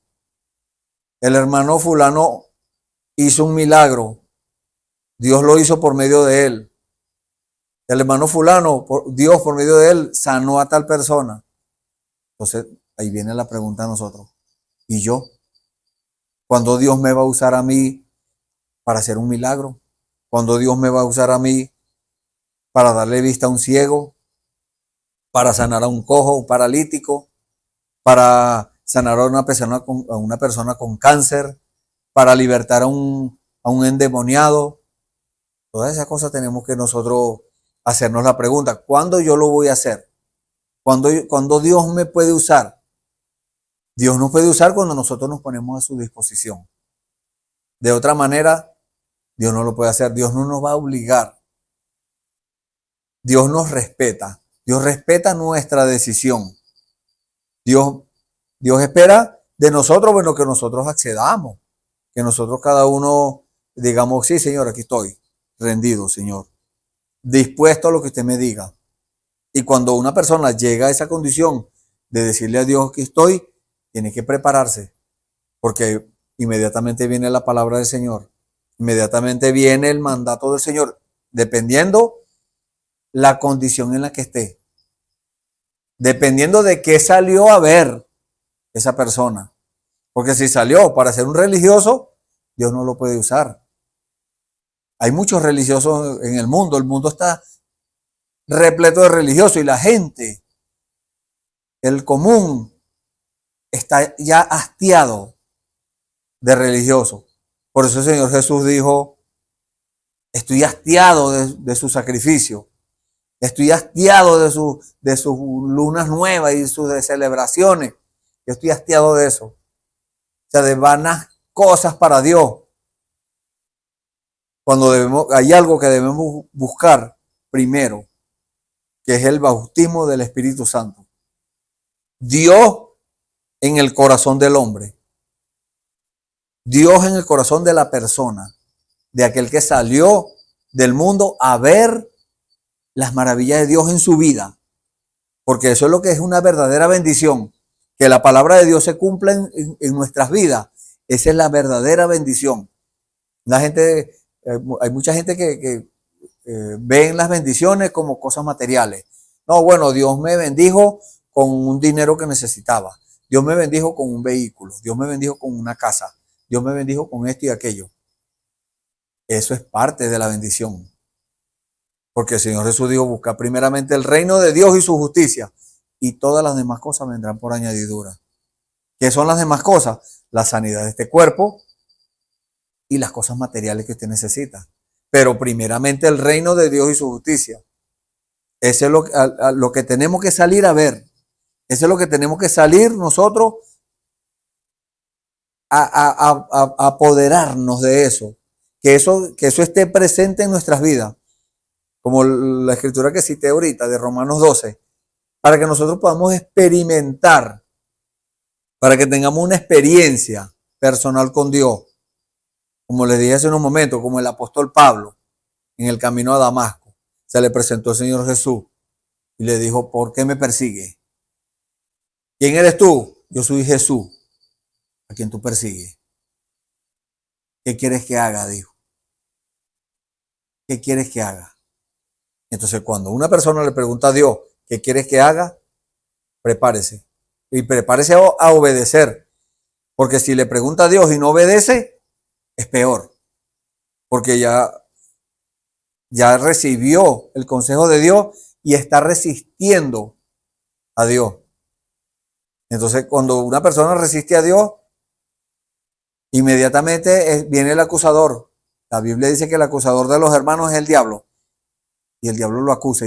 el hermano fulano hizo un milagro, Dios lo hizo por medio de él. El hermano fulano, Dios por medio de él sanó a tal persona. Entonces ahí viene la pregunta a nosotros. ¿Y yo? ¿Cuándo Dios me va a usar a mí para hacer un milagro? ¿Cuándo Dios me va a usar a mí para darle vista a un ciego? ¿Para sanar a un cojo, un paralítico? ¿Para sanar a una persona con cáncer? ¿Para libertar a un endemoniado? Todas esas cosas tenemos que nosotros hacernos la pregunta, ¿cuándo yo lo voy a hacer? ¿Cuándo Dios me puede usar? Dios nos puede usar cuando nosotros nos ponemos a su disposición. De otra manera, Dios no lo puede hacer. Dios no nos va a obligar. Dios nos respeta. Dios respeta nuestra decisión. Dios espera de nosotros, bueno, que nosotros accedamos. Que nosotros cada uno digamos, sí, Señor, aquí estoy, rendido, Señor. Dispuesto a lo que usted me diga. Y cuando una persona llega a esa condición de decirle a Dios que estoy, tiene que prepararse, porque inmediatamente viene la palabra del Señor, inmediatamente viene el mandato del Señor, dependiendo la condición en la que esté, dependiendo de qué salió a ver esa persona. Porque si salió para ser un religioso, Dios no lo puede usar. Hay muchos religiosos en el mundo está repleto de religiosos y la gente, el común, está ya hastiado de religiosos. Por eso el Señor Jesús dijo, estoy hastiado de su sacrificio, estoy hastiado de sus lunas nuevas y sus celebraciones, yo estoy hastiado de eso. O sea, de vanas cosas para Dios. Cuando hay algo que debemos buscar primero, que es el bautismo del Espíritu Santo. Dios en el corazón del hombre. Dios en el corazón de la persona, de aquel que salió del mundo a ver las maravillas de Dios en su vida. Porque eso es lo que es una verdadera bendición, que la palabra de Dios se cumpla en nuestras vidas. Esa es la verdadera bendición. La gente, hay mucha gente que ven las bendiciones como cosas materiales. No, bueno, Dios me bendijo con un dinero que necesitaba. Dios me bendijo con un vehículo. Dios me bendijo con una casa. Dios me bendijo con esto y aquello. Eso es parte de la bendición. Porque el Señor Jesús dijo, busca primeramente el reino de Dios y su justicia. Y todas las demás cosas vendrán por añadidura. ¿Qué son las demás cosas? La sanidad de este cuerpo y las cosas materiales que usted necesita. Pero primeramente el reino de Dios y su justicia. Eso es lo que tenemos que salir a ver. Eso es lo que tenemos que salir nosotros a apoderarnos de eso. Que eso esté presente en nuestras vidas. Como la escritura que cité ahorita de Romanos 12. Para que nosotros podamos experimentar. Para que tengamos una experiencia personal con Dios. Como les dije hace unos momentos, como el apóstol Pablo en el camino a Damasco. Se le presentó el Señor Jesús y le dijo, ¿por qué me persigues? ¿Quién eres tú? Yo soy Jesús, a quien tú persigues. ¿Qué quieres que haga? Dijo. ¿Qué quieres que haga? Entonces, cuando una persona le pregunta a Dios, ¿qué quieres que haga? Prepárese. Y prepárese a obedecer. Porque si le pregunta a Dios y no obedece, es peor. Porque ya recibió el consejo de Dios y está resistiendo a Dios. Entonces, cuando una persona resiste a Dios, inmediatamente viene el acusador. La Biblia dice que el acusador de los hermanos es el diablo. Y el diablo lo acusa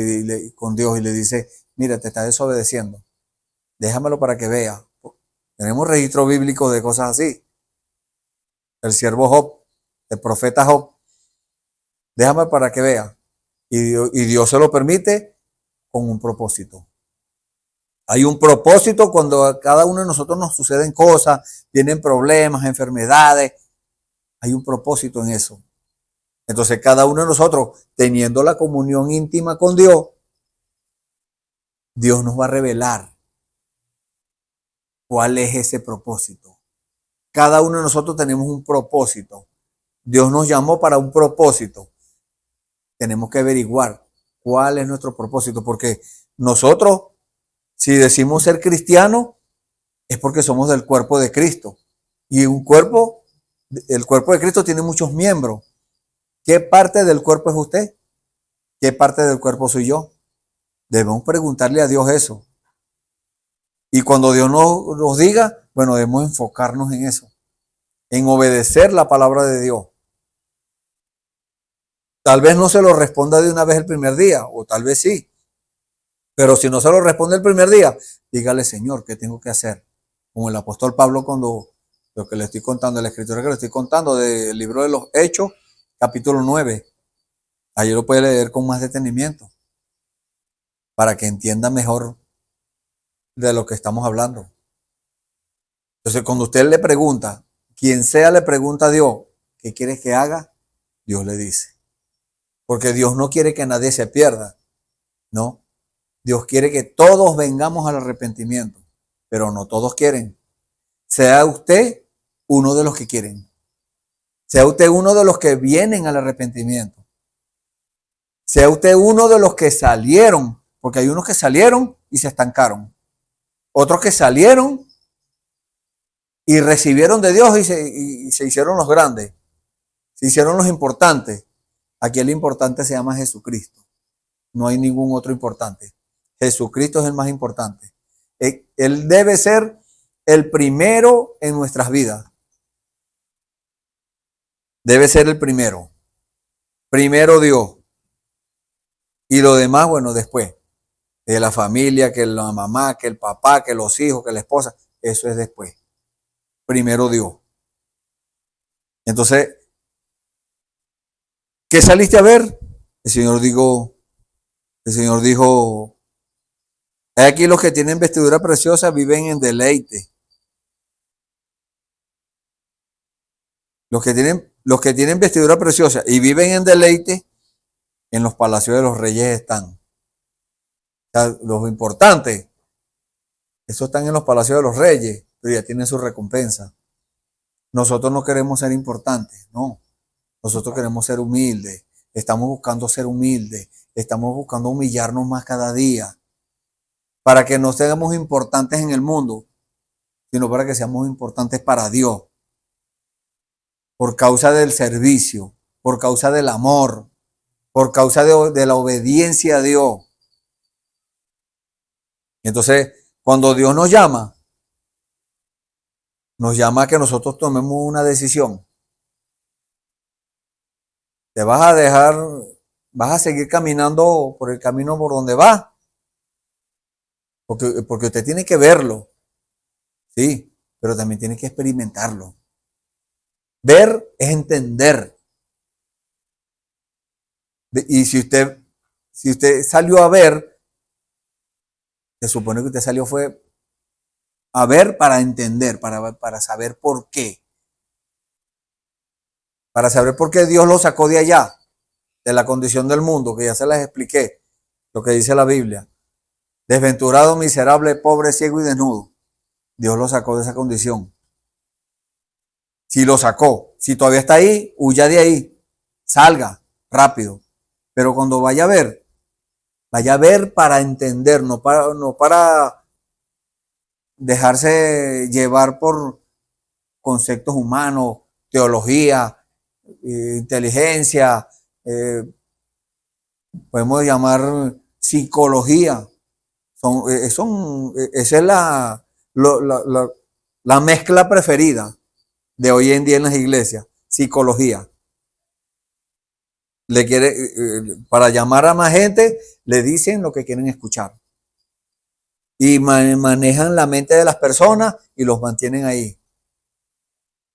con Dios y le dice, mira, te está desobedeciendo. Déjamelo para que vea. Tenemos registro bíblico de cosas así. El siervo Job, el profeta Job. Déjame para que vea. Y Dios se lo permite con un propósito. Hay un propósito cuando a cada uno de nosotros nos suceden cosas, vienen problemas, enfermedades. Hay un propósito en eso. Entonces cada uno de nosotros, teniendo la comunión íntima con Dios, Dios nos va a revelar cuál es ese propósito. Cada uno de nosotros tenemos un propósito. Dios nos llamó para un propósito. Tenemos que averiguar cuál es nuestro propósito, porque nosotros, si decimos ser cristianos, es porque somos del cuerpo de Cristo. Y el cuerpo de Cristo tiene muchos miembros. ¿Qué parte del cuerpo es usted? ¿Qué parte del cuerpo soy yo? Debemos preguntarle a Dios eso. Y cuando Dios nos diga, bueno, debemos enfocarnos en eso, en obedecer la palabra de Dios. Tal vez no se lo responda de una vez el primer día, o tal vez sí. Pero si no se lo responde el primer día, dígale, Señor, ¿qué tengo que hacer? Como el apóstol Pablo, cuando lo que le estoy contando, la escritura que le estoy contando del libro de los Hechos, capítulo 9. Ahí lo puede leer con más detenimiento, para que entienda mejor de lo que estamos hablando. Entonces, cuando usted le pregunta, quien sea le pregunta a Dios, ¿qué quieres que haga? Dios le dice. Porque Dios no quiere que nadie se pierda, ¿no? Dios quiere que todos vengamos al arrepentimiento, pero no todos quieren. Sea usted uno de los que quieren. Sea usted uno de los que vienen al arrepentimiento. Sea usted uno de los que salieron, porque hay unos que salieron y se estancaron. Otros que salieron y recibieron de Dios y se hicieron los grandes. Se hicieron los importantes. Aquí el importante se llama Jesucristo. No hay ningún otro importante. Jesucristo es el más importante. Él debe ser el primero en nuestras vidas. Debe ser el primero. Primero Dios. Y lo demás, bueno, después. De la familia, que la mamá, que el papá, que los hijos, que la esposa. Eso es después. Primero Dios. Entonces, ¿qué saliste a ver? El Señor dijo, aquí los que tienen vestidura preciosa viven en deleite. Los que tienen vestidura preciosa y viven en deleite, en los palacios de los reyes están. O sea, los importantes, esos están en los palacios de los reyes, pero ya tienen su recompensa. Nosotros no queremos ser importantes, no. Nosotros queremos ser humildes. Estamos buscando ser humildes. Estamos buscando humillarnos más cada día. Para que no seamos importantes en el mundo, sino para que seamos importantes para Dios. Por causa del servicio, por causa del amor, por causa de la obediencia a Dios. Entonces, cuando Dios nos llama a que nosotros tomemos una decisión. Te vas a dejar, vas a seguir caminando por el camino por donde vas. Porque usted tiene que verlo, sí, pero también tiene que experimentarlo. Ver es entender. Y si usted salió a ver, se supone que usted salió fue a ver para entender, para saber por qué. Para saber por qué Dios lo sacó de allá, de la condición del mundo, que ya se las expliqué, lo que dice la Biblia. Desventurado, miserable, pobre, ciego y desnudo. Dios lo sacó de esa condición. Si lo sacó, si todavía está ahí, huya de ahí, salga rápido. Pero cuando vaya a ver para entender, no para dejarse llevar por conceptos humanos, teología, inteligencia, podemos llamar psicología. Esa es la mezcla preferida de hoy en día en las iglesias, psicología. Para llamar a más gente, le dicen lo que quieren escuchar. Y manejan la mente de las personas y los mantienen ahí.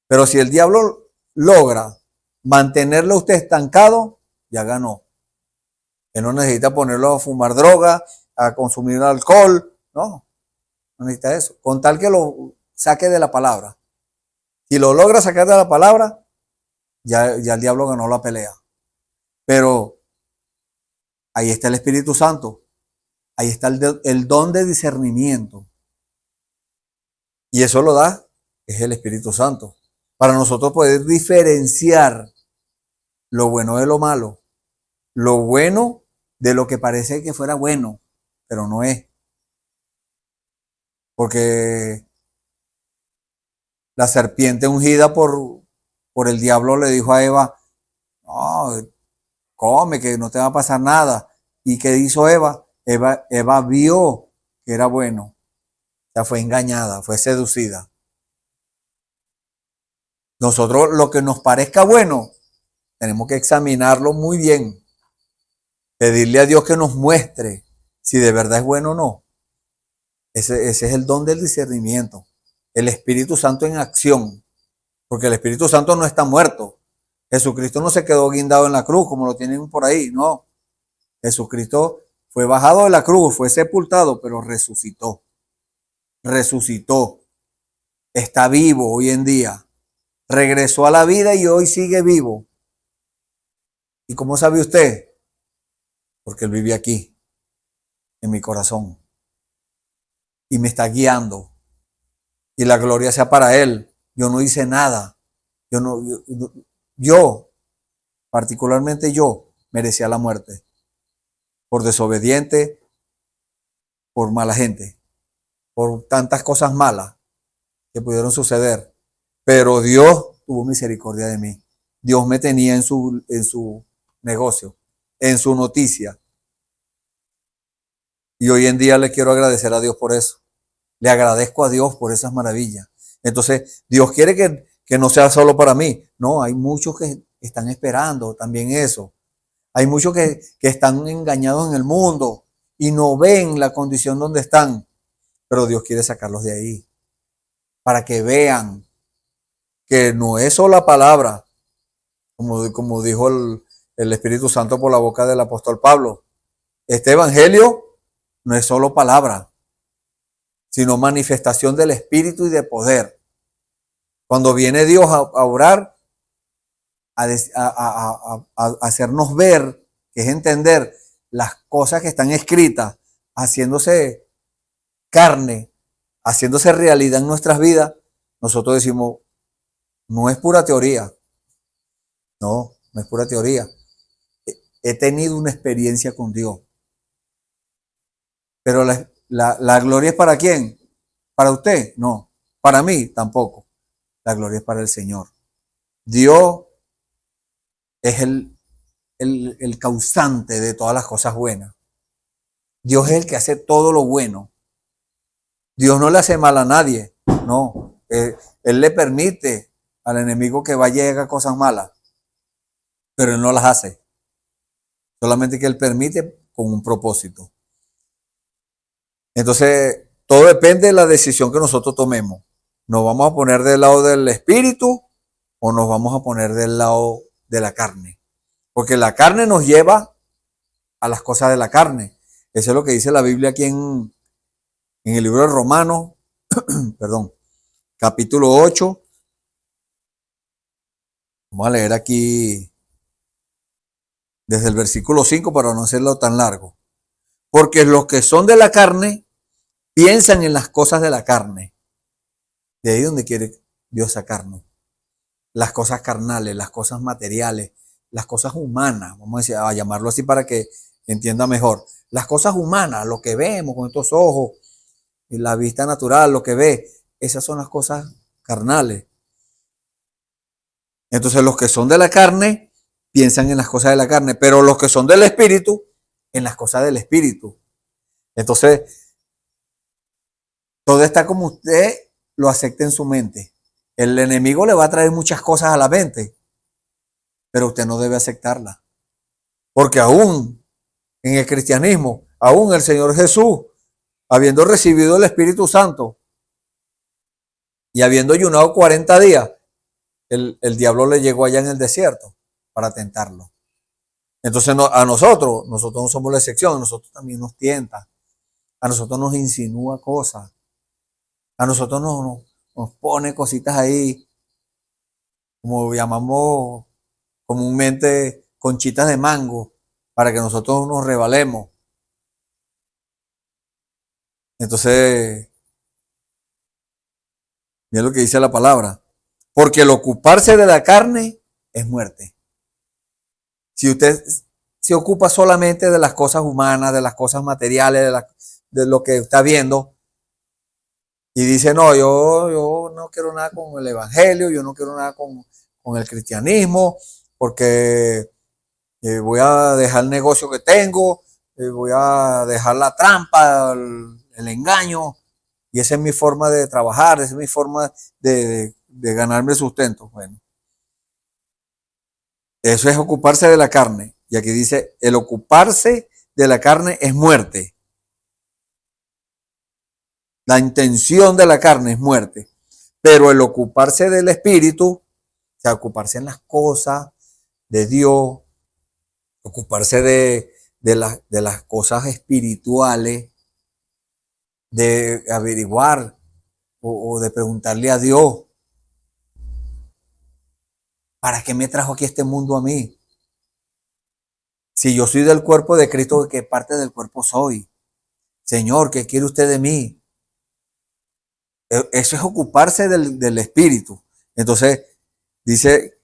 Pero si el diablo logra mantenerlo usted estancado, ya ganó. Él no necesita ponerlo a fumar droga, a consumir alcohol, no necesita eso. Con tal que lo saque de la palabra. Si lo logra sacar de la palabra, ya el diablo ganó la pelea. Pero ahí está el Espíritu Santo. Ahí está el don de discernimiento. Y eso lo da, es el Espíritu Santo. Para nosotros poder diferenciar lo bueno de lo malo. Lo bueno de lo que parece que fuera bueno, pero no es. Porque la serpiente ungida por el diablo le dijo a Eva, no, come, que no te va a pasar nada. ¿Y qué hizo Eva? Eva vio que era bueno. O sea, fue engañada, fue seducida. Nosotros lo que nos parezca bueno, tenemos que examinarlo muy bien. Pedirle a Dios que nos muestre si de verdad es bueno o no. Ese es el don del discernimiento. El Espíritu Santo en acción. Porque el Espíritu Santo no está muerto. Jesucristo no se quedó guindado en la cruz como lo tienen por ahí, no. Jesucristo fue bajado de la cruz, fue sepultado, pero resucitó. Resucitó. Está vivo hoy en día. Regresó a la vida y hoy sigue vivo. ¿Y cómo sabe usted? Porque Él vive aquí, en mi corazón. Y me está guiando. Y la gloria sea para Él. Yo no hice nada. Yo, particularmente yo, merecía la muerte. Por desobediente, por mala gente, por tantas cosas malas que pudieron suceder. Pero Dios tuvo misericordia de mí. Dios me tenía en su negocio, en su noticia. Y hoy en día le quiero agradecer a Dios por eso. Le agradezco a Dios por esas maravillas. Entonces, Dios quiere que no sea solo para mí. No, hay muchos que están esperando también eso. Hay muchos que están engañados en el mundo y no ven la condición donde están. Pero Dios quiere sacarlos de ahí para que vean que no es solo la palabra, como dijo el Espíritu Santo por la boca del apóstol Pablo. Este evangelio no es solo palabra, sino manifestación del Espíritu y de poder. Cuando viene Dios a orar, a hacernos ver, que es entender las cosas que están escritas, haciéndose carne, haciéndose realidad en nuestras vidas, nosotros decimos, no es pura teoría. No, no es pura teoría. He tenido una experiencia con Dios. Pero la gloria es para quién? ¿Para usted? No. Para mí tampoco. La gloria es para el Señor. Dios es el causante de todas las cosas buenas. Dios es el que hace todo lo bueno. Dios no le hace mal a nadie. No. Él le permite al enemigo que vaya y haga cosas malas. Pero Él no las hace. Solamente que Él permite con un propósito. Entonces, todo depende de la decisión que nosotros tomemos. ¿Nos vamos a poner del lado del espíritu o nos vamos a poner del lado de la carne? Porque la carne nos lleva a las cosas de la carne. Eso es lo que dice la Biblia aquí en el libro de Romanos, perdón, capítulo 8. Vamos a leer aquí desde el versículo 5 para no hacerlo tan largo. Porque los que son de la carne piensan en las cosas de la carne. De ahí donde quiere Dios sacarnos. Las cosas carnales, las cosas materiales, las cosas humanas, vamos a llamarlo así para que entienda mejor. Las cosas humanas, lo que vemos con estos ojos, y la vista natural, lo que ve, esas son las cosas carnales. Entonces los que son de la carne piensan en las cosas de la carne, pero los que son del espíritu, en las cosas del espíritu. Entonces, todo está como usted lo acepta en su mente. El enemigo le va a traer muchas cosas a la mente, pero usted no debe aceptarlas. Porque aún en el cristianismo, aún el Señor Jesús, habiendo recibido el Espíritu Santo y habiendo ayunado 40 días, el diablo le llegó allá en el desierto para tentarlo. Entonces a nosotros no somos la excepción, a nosotros también nos tienta, a nosotros nos insinúa cosas, a nosotros nos pone cositas ahí, como llamamos comúnmente conchitas de mango, para que nosotros nos rebalemos. Entonces, mira lo que dice la palabra, porque el ocuparse de la carne es muerte. Si usted se ocupa solamente de las cosas humanas, de las cosas materiales, de lo que está viendo, y dice, no, yo no quiero nada con el evangelio, yo no quiero nada con el cristianismo, porque voy a dejar el negocio que tengo, voy a dejar la trampa, el engaño, y esa es mi forma de trabajar, esa es mi forma de ganarme sustento. Bueno, eso es ocuparse de la carne. Y aquí dice, el ocuparse de la carne es muerte. La intención de la carne es muerte. Pero el ocuparse del espíritu, o sea, ocuparse en las cosas de Dios, ocuparse de las cosas espirituales, de averiguar o de preguntarle a Dios, ¿para qué me trajo aquí este mundo a mí? Si yo soy del cuerpo de Cristo, ¿de qué parte del cuerpo soy? Señor, ¿qué quiere usted de mí? Eso es ocuparse del espíritu. Entonces, dice,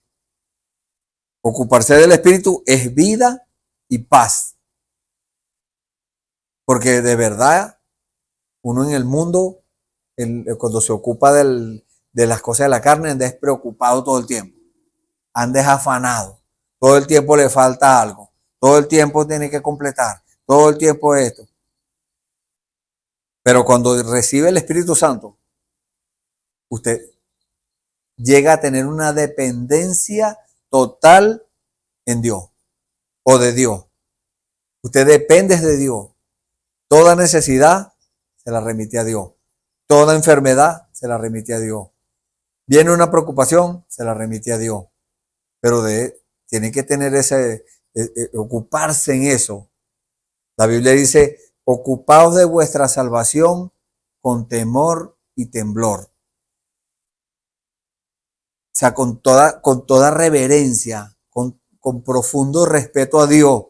ocuparse del espíritu es vida y paz. Porque de verdad, uno en el mundo, cuando se ocupa de las cosas de la carne, anda despreocupado todo el tiempo. Anda afanado. Todo el tiempo le falta algo. Todo el tiempo tiene que completar. Todo el tiempo esto. Pero cuando recibe el Espíritu Santo, usted llega a tener una dependencia total en Dios o de Dios. Usted depende de Dios. Toda necesidad se la remite a Dios. Toda enfermedad se la remite a Dios. Viene una preocupación, se la remite a Dios. Pero tiene que tener ocuparse en eso. La Biblia dice, ocupaos de vuestra salvación con temor y temblor. O sea, con toda reverencia, con profundo respeto a Dios,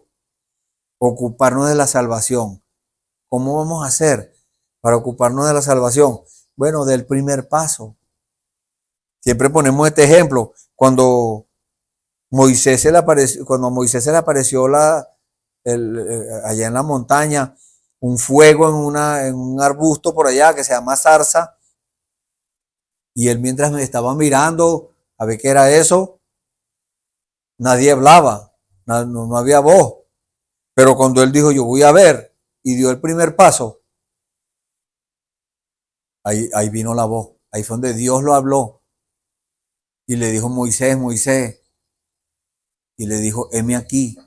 ocuparnos de la salvación. ¿Cómo vamos a hacer para ocuparnos de la salvación? Bueno, del primer paso. Siempre ponemos este ejemplo. Cuando Moisés se le apareció allá en la montaña, un fuego en un arbusto por allá que se llama zarza, y él mientras me estaba mirando a ver qué era eso, nadie hablaba, no había voz. Pero cuando él dijo, yo voy a ver, y dio el primer paso, ahí vino la voz. Ahí fue donde Dios lo habló. Y le dijo, Moisés, Moisés. Y le dijo, heme aquí,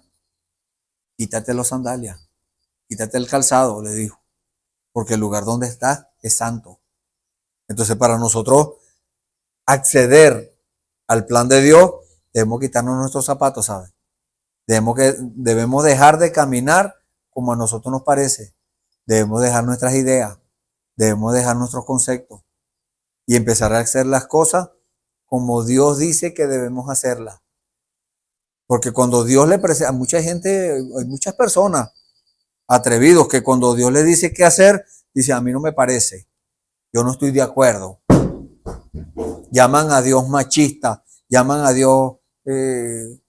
quítate los sandalias, quítate el calzado, le dijo, porque el lugar donde estás es santo. Entonces, para nosotros acceder al plan de Dios, debemos quitarnos nuestros zapatos, ¿sabes? Debemos dejar de caminar como a nosotros nos parece. Debemos dejar nuestras ideas, debemos dejar nuestros conceptos y empezar a hacer las cosas como Dios dice que debemos hacerlas. Porque cuando Dios le presenta a mucha gente, hay muchas personas atrevidos que cuando Dios le dice qué hacer, dice, a mí no me parece, yo no estoy de acuerdo. Llaman a Dios machista, llaman a Dios que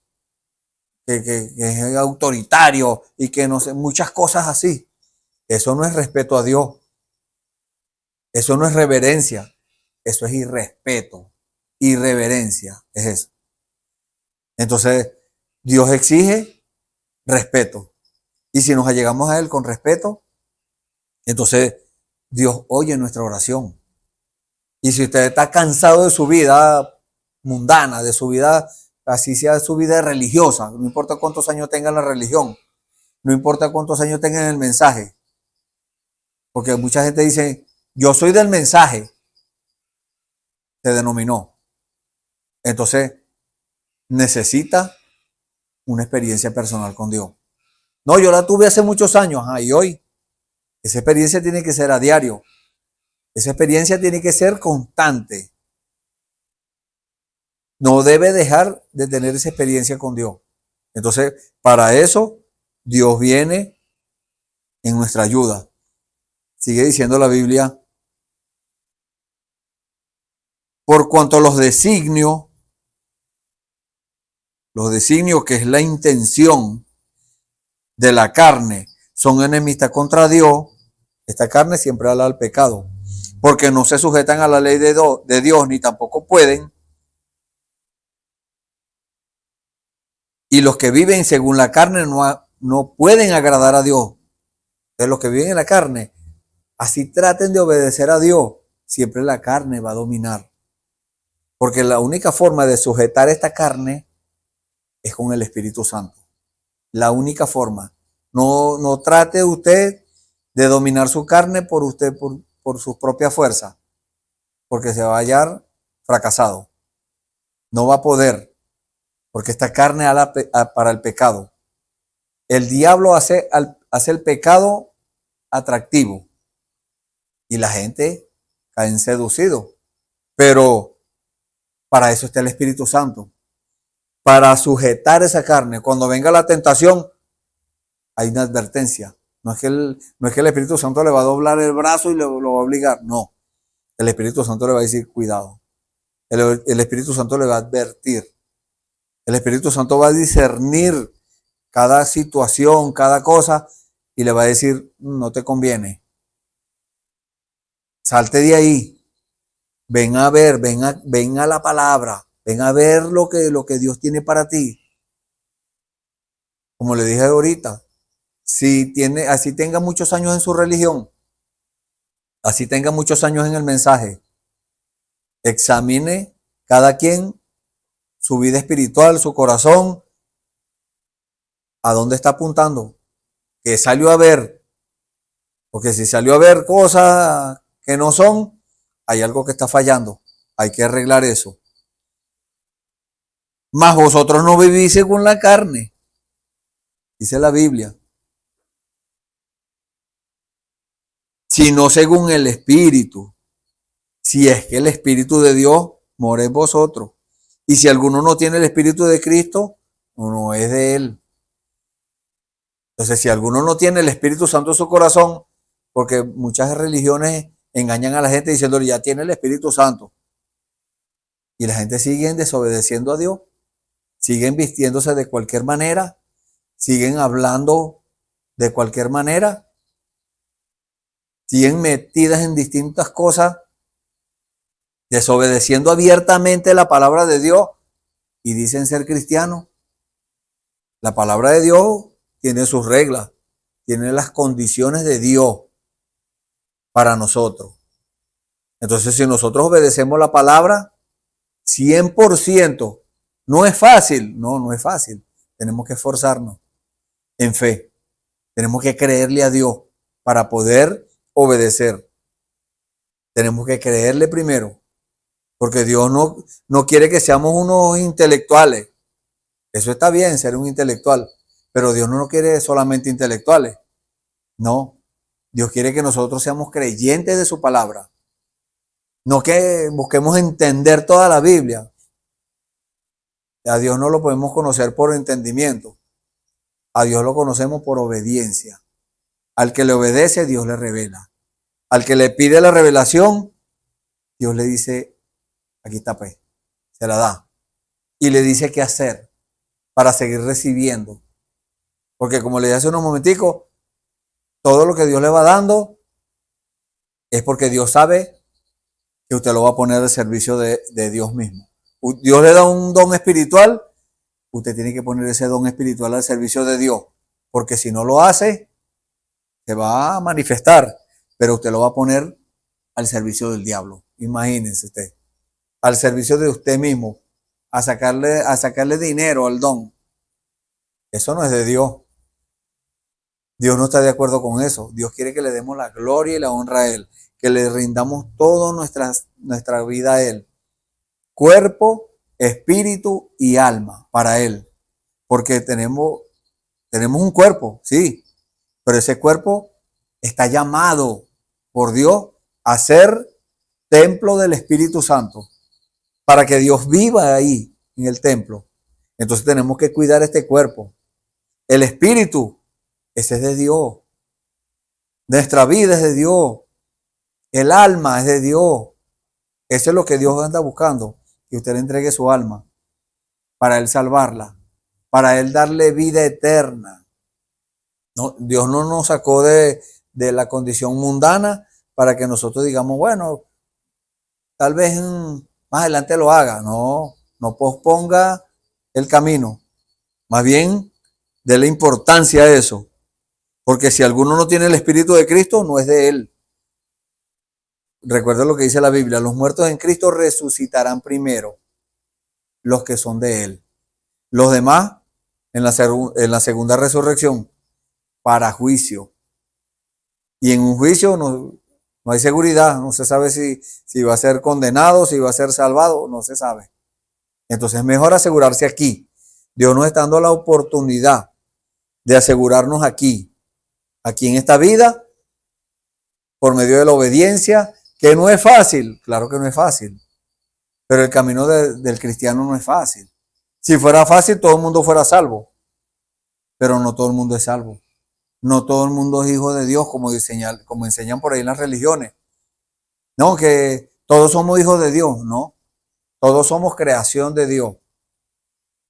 es autoritario y que no sé, muchas cosas así. Eso no es respeto a Dios. Eso no es reverencia. Eso es irrespeto. Irreverencia es eso. Entonces, Dios exige respeto. Y si nos allegamos a Él con respeto, entonces Dios oye nuestra oración. Y si usted está cansado de su vida mundana, de su vida, así sea su vida religiosa, no importa cuántos años tenga en la religión, no importa cuántos años tenga en el mensaje, porque mucha gente dice, yo soy del mensaje, se denominó. Entonces, necesita una experiencia personal con Dios. No, yo la tuve hace muchos años, y hoy, esa experiencia tiene que ser a diario. Esa experiencia tiene que ser constante. No debe dejar de tener esa experiencia con Dios. Entonces, para eso, Dios viene en nuestra ayuda. Sigue diciendo la Biblia, por cuanto los designios que es la intención, de la carne son enemistad contra Dios, esta carne siempre habla al pecado, porque no se sujetan a la ley de Dios, ni tampoco pueden. Y los que viven según la carne no pueden agradar a Dios. Entonces los que viven en la carne, así traten de obedecer a Dios, siempre la carne va a dominar. Porque la única forma de sujetar esta carne es con el Espíritu Santo. La única forma. No trate usted de dominar su carne por usted, por sus propias fuerzas, porque se va a hallar fracasado. No va a poder, porque esta carne para el pecado. El diablo hace el pecado atractivo y la gente cae seducido. Pero para eso está el Espíritu Santo, para sujetar esa carne. Cuando venga la tentación, hay una advertencia. No es que el Espíritu Santo le va a doblar el brazo y lo va a obligar. No. El Espíritu Santo le va a decir, cuidado. El Espíritu Santo le va a advertir. El Espíritu Santo va a discernir cada situación, cada cosa, y le va a decir, no te conviene. Salte de ahí. Ven a ver, ven a la palabra. Ven a ver lo que Dios tiene para ti. Como le dije ahorita, así tenga muchos años en su religión, así tenga muchos años en el mensaje, examine cada quien su vida espiritual, su corazón, a dónde está apuntando, qué salió a ver, porque si salió a ver cosas que no son, hay algo que está fallando, hay que arreglar eso. Mas vosotros no vivís según la carne, dice la Biblia, sino según el Espíritu, si es que el Espíritu de Dios mora en vosotros. Y si alguno no tiene el Espíritu de Cristo, no es de él. Entonces, si alguno no tiene el Espíritu Santo en su corazón, porque muchas religiones engañan a la gente diciéndole, ya tiene el Espíritu Santo. Y la gente sigue desobedeciendo a Dios, siguen vistiéndose de cualquier manera, siguen hablando de cualquier manera, siguen metidas en distintas cosas, desobedeciendo abiertamente la palabra de Dios y dicen ser cristianos. La palabra de Dios tiene sus reglas, tiene las condiciones de Dios para nosotros. Entonces, si nosotros obedecemos la palabra 100%, no es fácil, no es fácil. Tenemos que esforzarnos en fe. Tenemos que creerle a Dios para poder obedecer. Tenemos que creerle primero, porque Dios no quiere que seamos unos intelectuales. Eso está bien, ser un intelectual, pero Dios no quiere solamente intelectuales. No, Dios quiere que nosotros seamos creyentes de su palabra. No que busquemos entender toda la Biblia. A Dios no lo podemos conocer por entendimiento. A Dios lo conocemos por obediencia. Al que le obedece, Dios le revela. Al que le pide la revelación, Dios le dice, aquí está pues, se la da. Y le dice qué hacer para seguir recibiendo. Porque como le dije hace unos momenticos, todo lo que Dios le va dando es porque Dios sabe que usted lo va a poner al servicio de Dios mismo. Dios le da un don espiritual, usted tiene que poner ese don espiritual al servicio de Dios. Porque si no lo hace, se va a manifestar, pero usted lo va a poner al servicio del diablo. Imagínense usted, al servicio de usted mismo, a sacarle dinero al don. Eso no es de Dios. Dios no está de acuerdo con eso. Dios quiere que le demos la gloria y la honra a Él, que le rindamos toda nuestra vida a Él. Cuerpo, espíritu y alma para Él. Porque tenemos un cuerpo, sí, pero ese cuerpo está llamado por Dios a ser templo del Espíritu Santo, para que Dios viva ahí en el templo. Entonces tenemos que cuidar este cuerpo. El espíritu, ese es de Dios. Nuestra vida es de Dios. El alma es de Dios. Eso es lo que Dios anda buscando, que usted le entregue su alma para Él salvarla, para Él darle vida eterna. No, Dios no nos sacó de la condición mundana para que nosotros digamos, bueno, tal vez más adelante lo haga. No, no posponga el camino. Más bien, déle importancia a eso. Porque si alguno no tiene el Espíritu de Cristo, no es de él. Recuerda lo que dice la Biblia, los muertos en Cristo resucitarán primero, los que son de él. Los demás, en la segunda resurrección, para juicio. Y en un juicio no hay seguridad, no se sabe si va a ser condenado, si va a ser salvado, no se sabe. Entonces es mejor asegurarse aquí. Dios nos está dando la oportunidad de asegurarnos aquí en esta vida, por medio de la obediencia, que no es fácil, claro que no es fácil, pero el camino del cristiano no es fácil. Si fuera fácil, todo el mundo fuera salvo, pero no todo el mundo es salvo. No todo el mundo es hijo de Dios, como enseñan por ahí en las religiones. No, que todos somos hijos de Dios, no. Todos somos creación de Dios,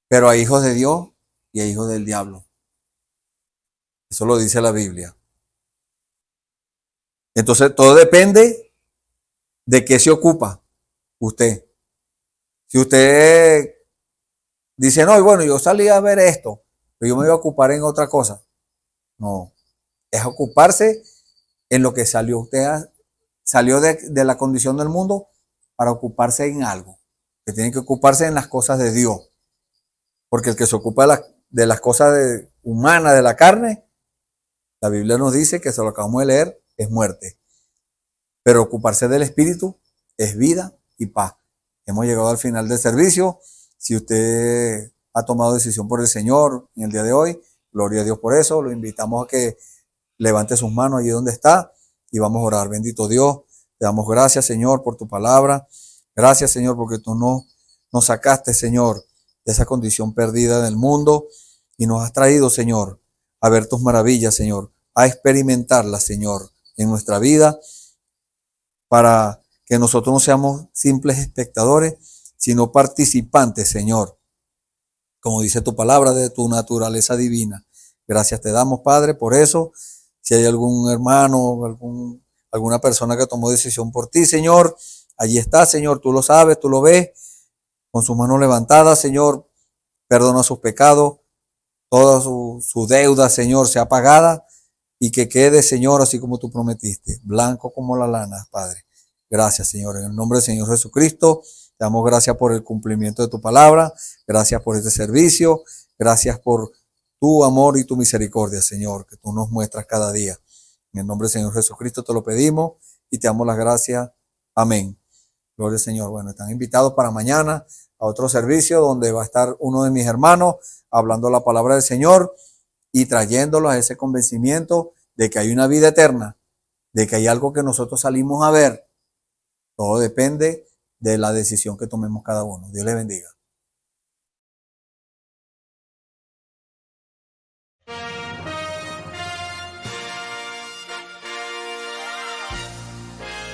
pero hay hijos de Dios y hay hijos del diablo. Eso lo dice la Biblia. Entonces, todo depende de qué se ocupa usted. Si usted dice, no, bueno, yo salí a ver esto, pero yo me voy a ocupar en otra cosa. No, es ocuparse en lo que salió. Usted salió de la condición del mundo para ocuparse en algo. Que tiene que ocuparse en las cosas de Dios. Porque el que se ocupa de las cosas humanas, de la carne, la Biblia nos dice que se lo acabamos de leer, es muerte. Pero ocuparse del Espíritu es vida y paz. Hemos llegado al final del servicio. Si usted ha tomado decisión por el Señor en el día de hoy, gloria a Dios por eso. Lo invitamos a que levante sus manos allí donde está y vamos a orar. Bendito Dios, te damos gracias, Señor, por tu palabra. Gracias, Señor, porque tú nos sacaste, Señor, de esa condición perdida del mundo y nos has traído, Señor, a ver tus maravillas, Señor, a experimentarlas, Señor, en nuestra vida, para que nosotros no seamos simples espectadores, sino participantes, Señor, como dice tu palabra, de tu naturaleza divina. Gracias te damos, Padre, por eso. Si hay algún hermano, alguna persona que tomó decisión por ti, Señor, allí está, Señor, tú lo sabes, tú lo ves, con sus manos levantadas, Señor, perdona sus pecados, toda su deuda, Señor, sea pagada y que quede, Señor, así como tú prometiste, blanco como la lana, Padre. Gracias, Señor, en el nombre del Señor Jesucristo, te damos gracias por el cumplimiento de tu palabra, gracias por este servicio, gracias por tu amor y tu misericordia, Señor, que tú nos muestras cada día. En el nombre del Señor Jesucristo te lo pedimos y te damos las gracias. Amén. Gloria al Señor. Bueno, están invitados para mañana a otro servicio donde va a estar uno de mis hermanos hablando la palabra del Señor y trayéndolos a ese convencimiento de que hay una vida eterna, de que hay algo que nosotros salimos a ver. Todo depende de la decisión que tomemos cada uno. Dios les bendiga.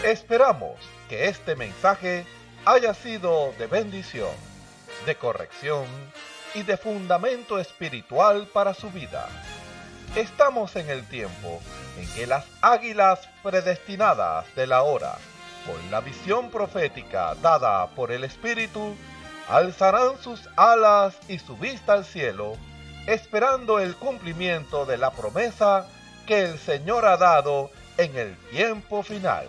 Esperamos que este mensaje haya sido de bendición, de corrección y de fundamento espiritual para su vida. Estamos en el tiempo en que las águilas predestinadas de la hora, por la visión profética dada por el Espíritu, alzarán sus alas y su vista al cielo, esperando el cumplimiento de la promesa que el Señor ha dado en el tiempo final.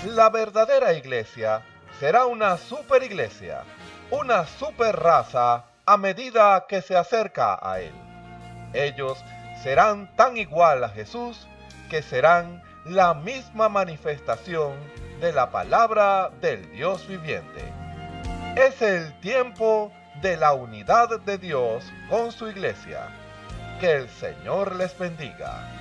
La verdadera iglesia será una superiglesia, una superraza a medida que se acerca a Él. Ellos serán tan igual a Jesús que serán la misma manifestación de la palabra del Dios viviente. Es el tiempo de la unidad de Dios con su iglesia. Que el Señor les bendiga.